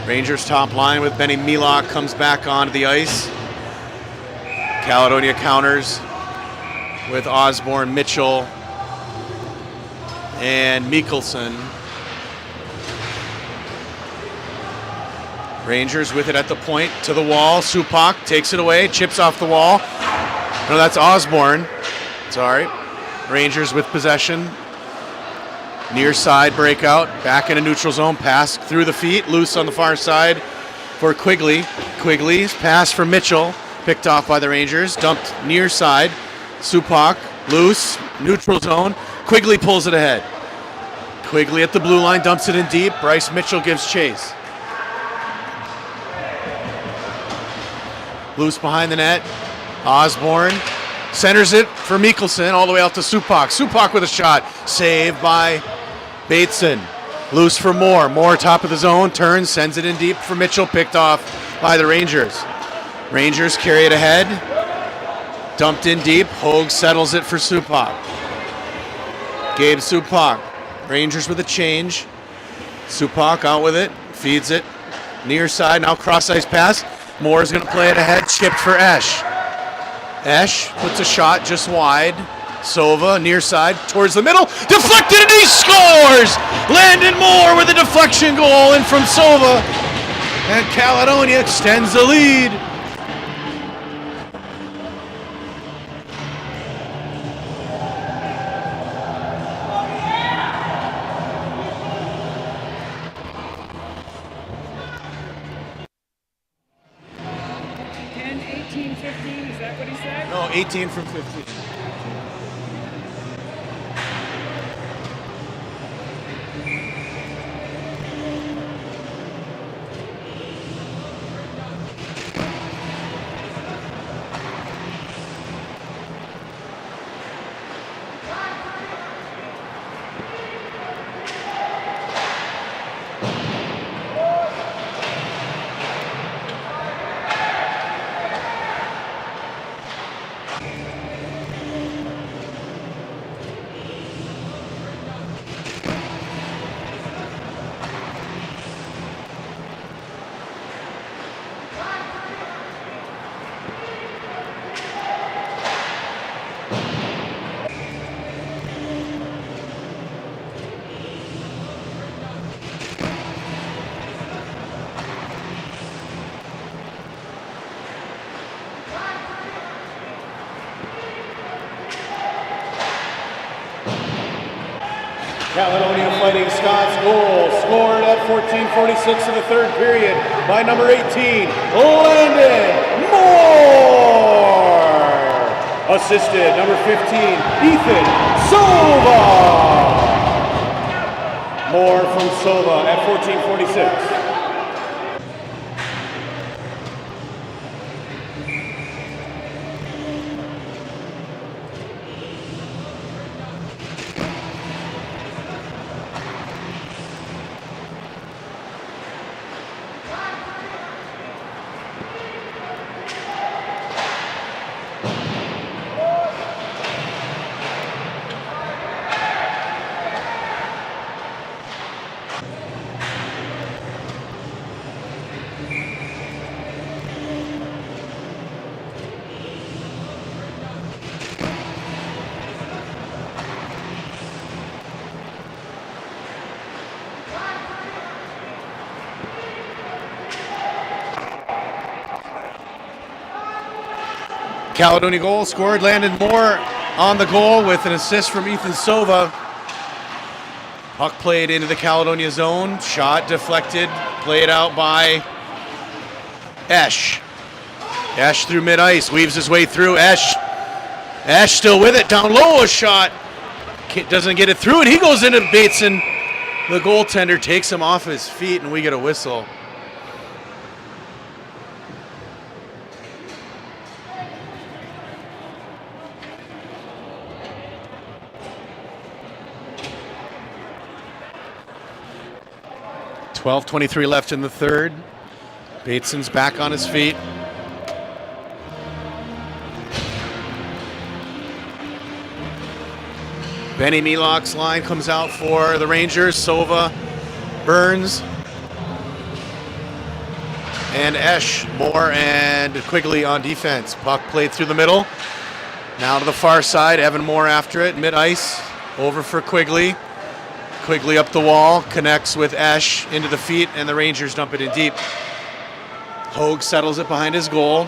Rangers top line with Benny Mylock comes back onto the ice. Caledonia counters with Osborne, Mitchell, and Mikkelsen. Rangers with it at the point to the wall. Supak takes it away, chips off the wall. No, that's Osborne. Sorry. Rangers with possession. Near side breakout, back into neutral zone, pass through the feet, loose on the far side for Quigley. Quigley's pass for Mitchell, picked off by the Rangers, dumped near side. Supak, loose, neutral zone. Quigley pulls it ahead. Quigley at the blue line, dumps it in deep. Bryce Mitchell gives chase. Loose behind the net. Osborne centers it for Mikkelsen all the way out to Supak. Supak with a shot, saved by Bateson. Loose for Moore. Moore top of the zone, turns, sends it in deep for Mitchell, picked off by the Rangers. Rangers carry it ahead. Dumped in deep. Hogue settles it for Supak. Gabe Supak. Rangers with a change. Supak out with it. Feeds it. Near side. Now cross ice pass. Moore's going to play it ahead. Chipped for Esch. Esch puts a shot just wide. Sova near side towards the middle. Deflected and he scores! Landon Moore with a deflection goal in from Sova. And Caledonia extends the lead. Ten, 18, 15, is that what he said? No, 18 from 15. Caledonia Fighting Scots goal scored at 14:46 of the third period by number 18, Landon Moore. Assisted, number 15, Ethan Silva. More from Silva at 14:46. Caledonia goal scored. Landon Moore on the goal with an assist from Ethan Silva. Puck played into the Caledonia zone. Shot deflected. Played out by Esch. Esch through mid-ice. Weaves his way through. Esch still with it. Down low, a shot. Doesn't get it through, and he goes into Bateson. The goaltender takes him off his feet, and we get a whistle. .23 left in the third. Bateson's back on his feet. Benny Melock's line comes out for the Rangers. Silva, Burns, and Esch, Moore, and Quigley on defense. Puck played through the middle. Now to the far side. Evan Moore after it. Mid-ice. Over for Quigley. Quigley up the wall. Connects with Esch into the feet, and the Rangers dump it in deep. Hogue settles it behind his goal.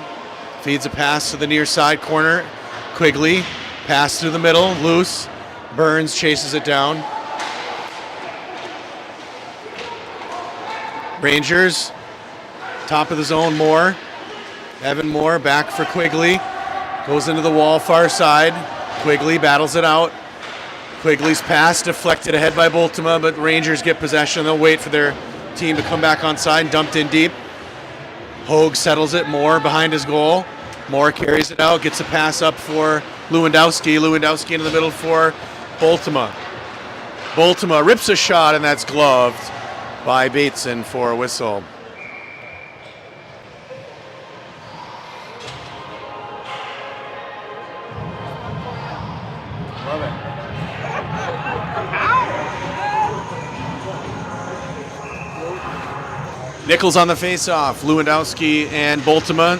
Feeds a pass to the near side corner. Quigley. Pass through the middle. Loose. Burns chases it down. Rangers, top of the zone, Moore. Evan Moore back for Quigley. Goes into the wall, far side. Quigley battles it out. Quigley's pass deflected ahead by Bultema, but Rangers get possession. They'll wait for their team to come back on side. Dumped in deep. Hogue settles it. Moore behind his goal. Moore carries it out, gets a pass up for Lewandowski. Lewandowski into the middle for Bultema. Bultema rips a shot, and that's gloved by Bateson for a whistle. Love it. Nichols on the face-off. Lewandowski and Bultema.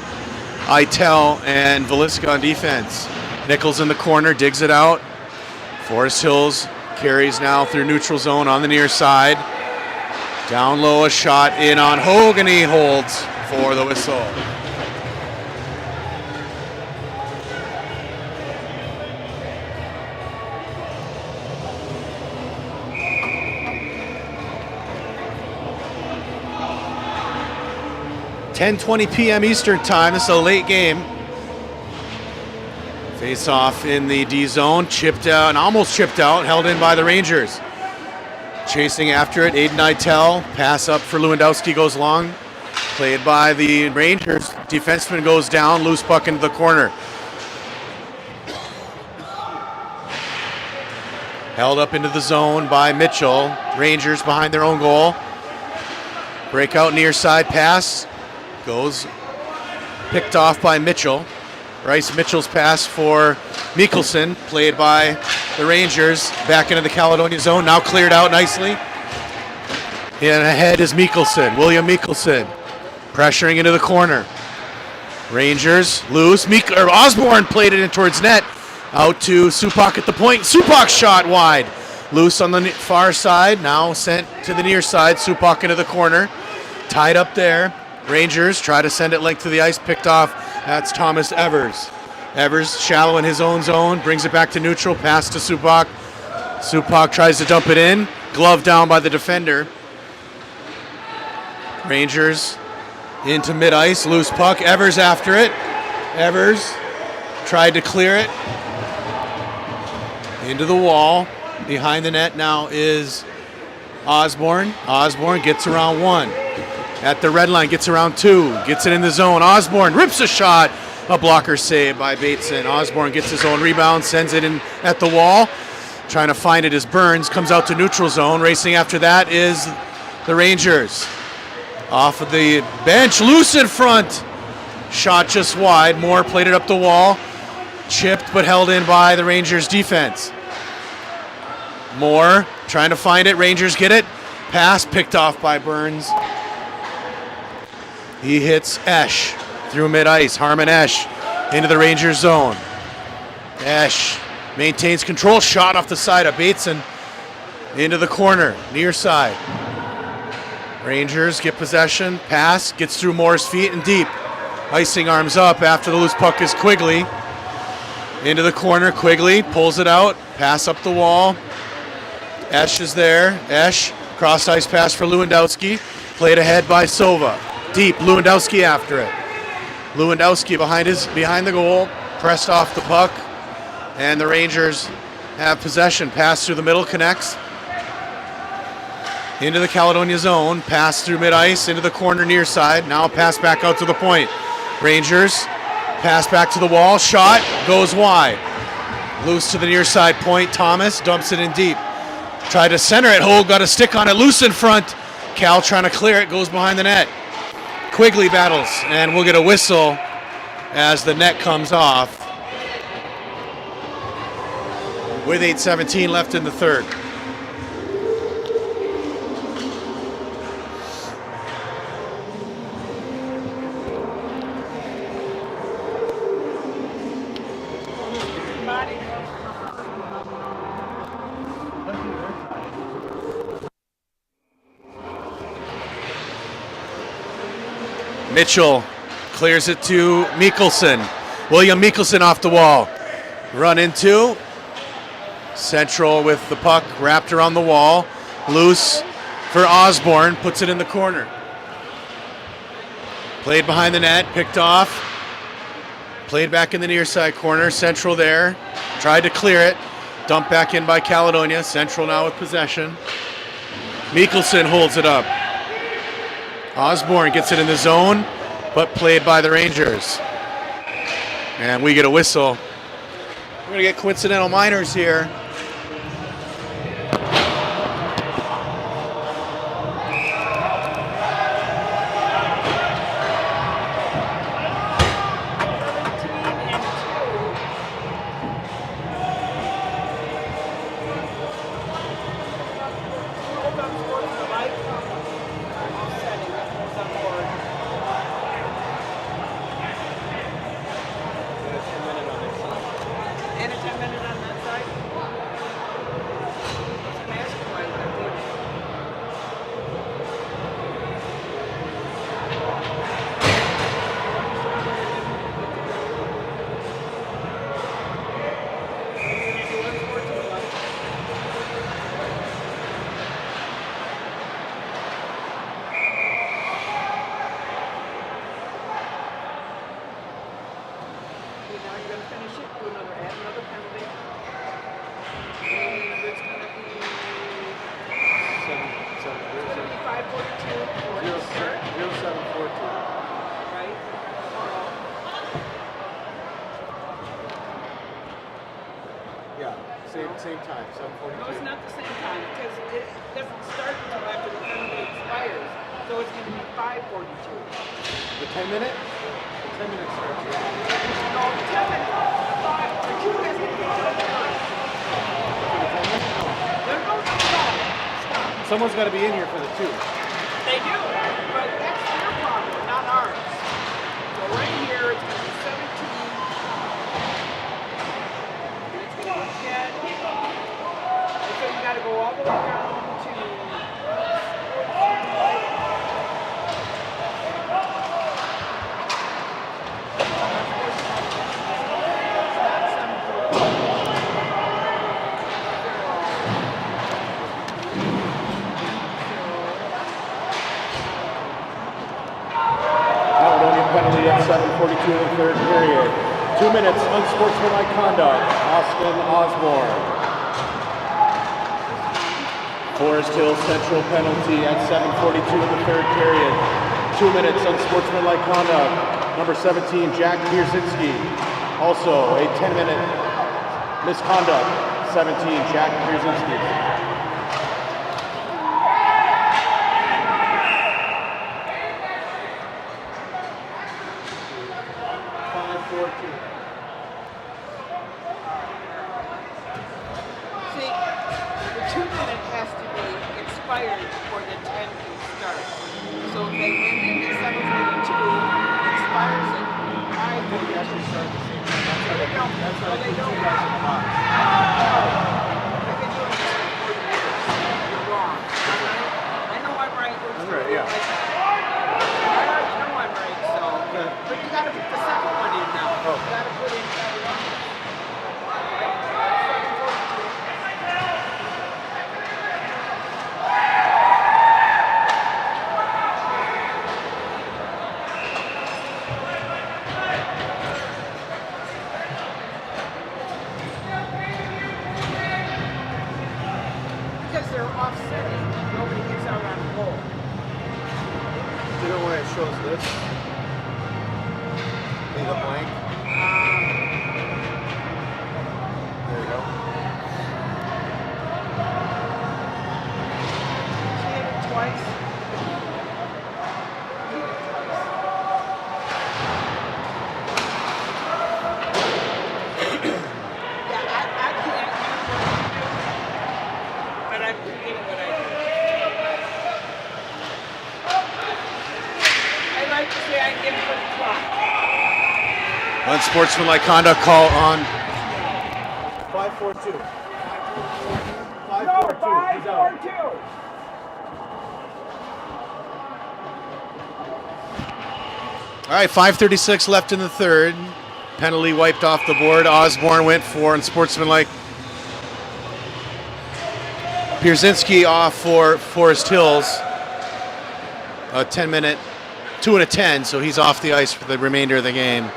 Eitel and Velisca on defense. Nichols in the corner, digs it out. Forest Hills carries now through neutral zone on the near side. Down low, a shot in on Hogue, and he holds for the whistle. .20 p.m. Eastern time. This is a late game. Face off in the D zone, chipped out and almost chipped out, held in by the Rangers. Chasing after it, Aiden Eitel, pass up for Lewandowski, goes long. Played by the Rangers. Defenseman goes down, loose puck into the corner. Held up into the zone by Mitchell. Rangers behind their own goal. Breakout near side pass. Goes picked off by Mitchell. Bryce Mitchell's pass for Mikkelsen, played by the Rangers, back into the Caledonia zone, now cleared out nicely. And ahead is Mikkelsen, William Mikkelsen, pressuring into the corner. Rangers loose, Osborne played it in towards net, out to Supak at the point. Supak shot wide, loose on the far side, now sent to the near side. Supak into the corner, tied up there. Rangers try to send it length to the ice, picked off. That's Thomas Evers. Evers shallow in his own zone, brings it back to neutral, pass to Supak. Supak tries to dump it in, glove down by the defender. Rangers into mid-ice, loose puck. Evers after it. Evers Tried to clear it. Into the wall. Behind the net now is Osborne. Osborne gets around 1. At the red line, gets around 2. Gets it in the zone. Osborne rips a shot. A blocker save by Bateson. Osborne gets his own rebound, sends it in at the wall. Trying to find it is Burns. Comes out to neutral zone. Racing after that is the Rangers. Off of the bench. Loose in front. Shot just wide. Moore played it up the wall. Chipped but held in by the Rangers defense. Moore trying to find it. Rangers get it. Pass picked off by Burns. He hits Esch through mid-ice. Harmon Esch into the Rangers zone. Esch maintains control. Shot off the side of Bateson into the corner, near side. Rangers get possession. Pass gets through Moore's feet and deep. Icing arms up after the loose puck is Quigley. Into the corner. Quigley pulls it out. Pass up the wall. Esch is there. Esch, cross ice pass for Lewandowski. Played ahead by Sova. Deep, Lewandowski after it. Lewandowski behind the goal, pressed off the puck, and the Rangers have possession. Pass through the middle, connects. Into the Caledonia zone, pass through mid-ice, into the corner near side. Now pass back out to the point. Rangers, pass back to the wall, shot, goes wide. Loose to the near side point, Thomas dumps it in deep. Tried to center it, Hogue got a stick on it, loose in front. Cal trying to clear it, goes behind the net. Quigley battles, and we'll get a whistle as the net comes off. With 8:17 left in the third. Mitchell clears it to Mikkelsen. William Mikkelsen off the wall. Run into. Central with the puck wrapped around the wall. Loose for Osborne. Puts it in the corner. Played behind the net. Picked off. Played back in the near side corner. Central there. Tried to clear it. Dumped back in by Caledonia. Central now with possession. Mikkelsen holds it up. Osborne gets it in the zone, but played by the Rangers. And we get a whistle. We're going to get coincidental minors here. Same time, 7:42. No, it's not the same time because it doesn't start until after the penalty expires. So it's going to be 5:42. The 10-minute? The 10-minute starts. No, the 10-minute. The 2 is going to be 10 minutes. No. Stop. Someone's got to be in here for the 2. They do, but that's their problem, not ours. So right here, it's going to be 17. It's going to be 10. So you got to go all the way down to. Caledonia penalty at 7:42 in the third period. 2 minutes, unsportsmanlike conduct, Austin Osborne. Forest Hill Central penalty at 7:42 in the third period. 2 minutes, unsportsmanlike conduct, number 17, Jack Pierzynski. Also a 10-minute misconduct, 17, Jack Pierzynski. See, the 2 minute has to be expired before the 10 can start. So if they went in at 7:42, expires at 5:42. They don't. Well, they don't. I've been doing this for 40 years. You're wrong. I'm right. I know I'm right. That's right, yeah. I already know I'm right, so. Okay. But you gotta put the second one in now. Oh. You gotta put in Caledonia. Because they're offsetting, nobody gets out on a goal. You know why it shows this? Leave a blank. There you go. She hit it twice. Yeah, I can't do but I'm repeating what I do. I like to say I get for the clock. Unsportsmanlike conduct call on 5-4-2. No, 5-4-2. All right, 5:36 left in the third. Penalty wiped off the board. Osborne went for unsportsmanlike. Pierzynski off for Forest Hills. A 10-minute, 2 and a 10, so he's off the ice for the remainder of the game.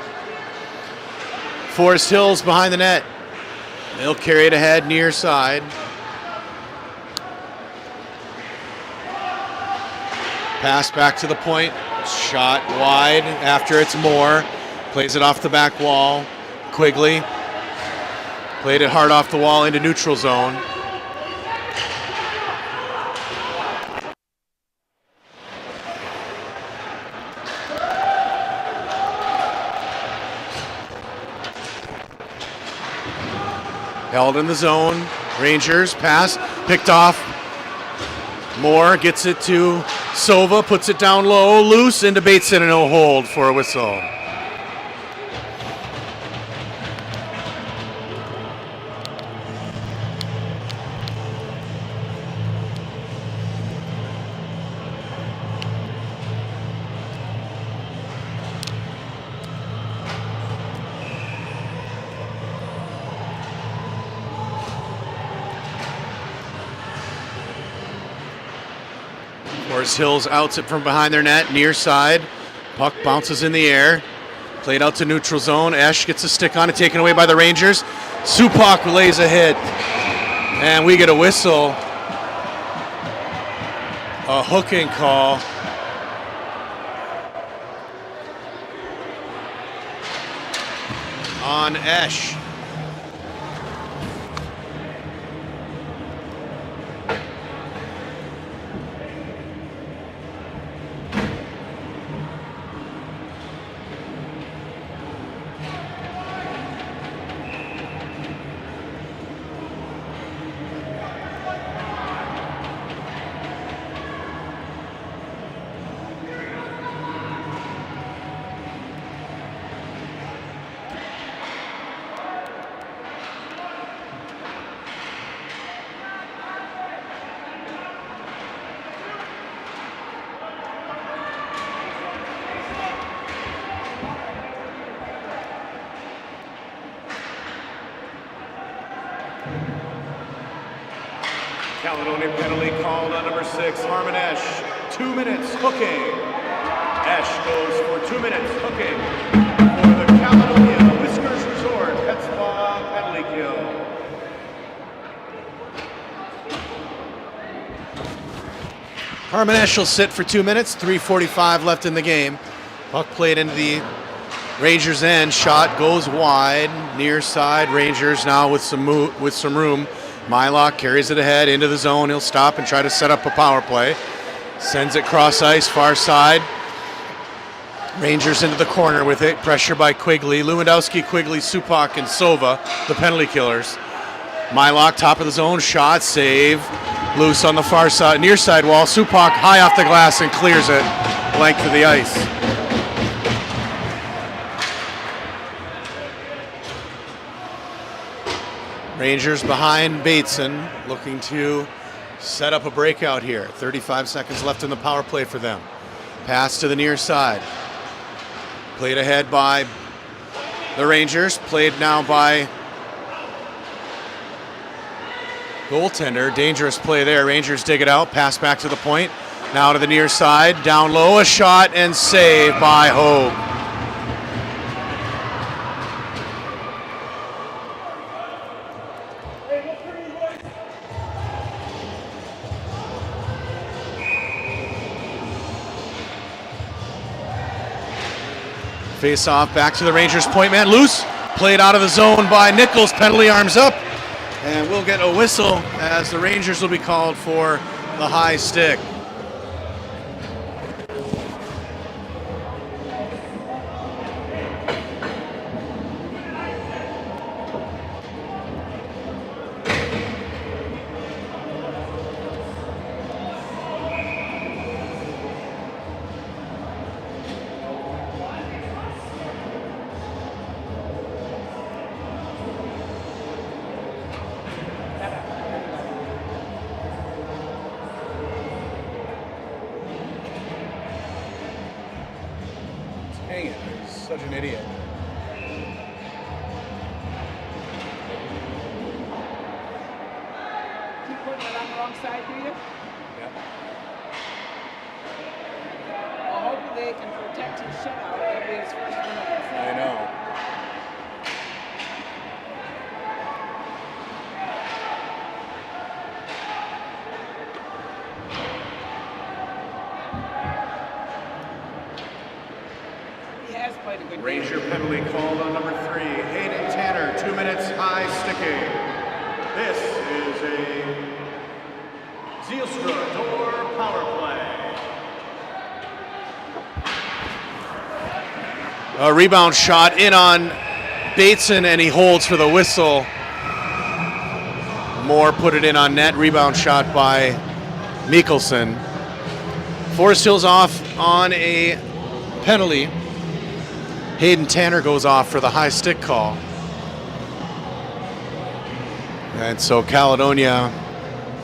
Forest Hills behind the net. They'll carry it ahead near side. Pass back to the point. Shot wide after it's Moore. Plays it off the back wall. Quigley played it hard off the wall into neutral zone. Held in the zone. Rangers pass. Picked off. Moore gets it to Sova. Puts it down low. Loose into Bateson and no hold for a whistle. Forest Hills outs it from behind their net, near side. Puck bounces in the air. Played out to neutral zone. Esch gets a stick on it, taken away by the Rangers. Supak lays a hit. And we get a whistle. A hooking call. On Esch. Caledonia penalty called on number 6, Harmon Esch. 2 minutes hooking. Esch goes for 2 minutes hooking for the Caledonia Whiskers Harmonesh will sit for 2 minutes, 3:45 left in the game. Puck played into the Rangers' end. Shot goes wide, near side. Rangers now with some room. Mylock carries it ahead into the zone. He'll stop and try to set up a power play. Sends it cross ice, far side. Rangers into the corner with it. Pressure by Quigley. Lewandowski, Quigley, Supak, and Sova, the penalty killers. Mylock, top of the zone. Shot, save. Loose on the far side, near side wall. Supak high off the glass and clears it. Length of the ice. Rangers behind Bateson, looking to set up a breakout here. 35 seconds left in the power play for them. Pass to the near side. Played ahead by the Rangers. Played now by goaltender. Dangerous play there. Rangers dig it out. Pass back to the point. Now to the near side. Down low. A shot and save by Hogue. Face off back to the Rangers point man. Loose. Played out of the zone by Nichols. Penalty, arms up. And we'll get a whistle as the Rangers will be called for the high stick. Dang it, I'm such an idiot. Keep putting it on the wrong side, do you? Yeah. Well, hopefully they can protect his shutout. That'll be his first one of the season. I know. He has played a good game. Ranger penalty called on number 3, Hayden Tanner, 2 minutes, high sticking. This is a Zielstra door power play. A rebound shot in on Bateson, and he holds for the whistle. Moore put it in on net. Rebound shot by Mikkelsen. Forest Hill's off on a penalty. Hayden Tanner goes off for the high stick call. And so Caledonia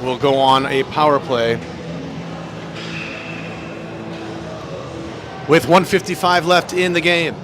will go on a power play with 1:55 left in the game.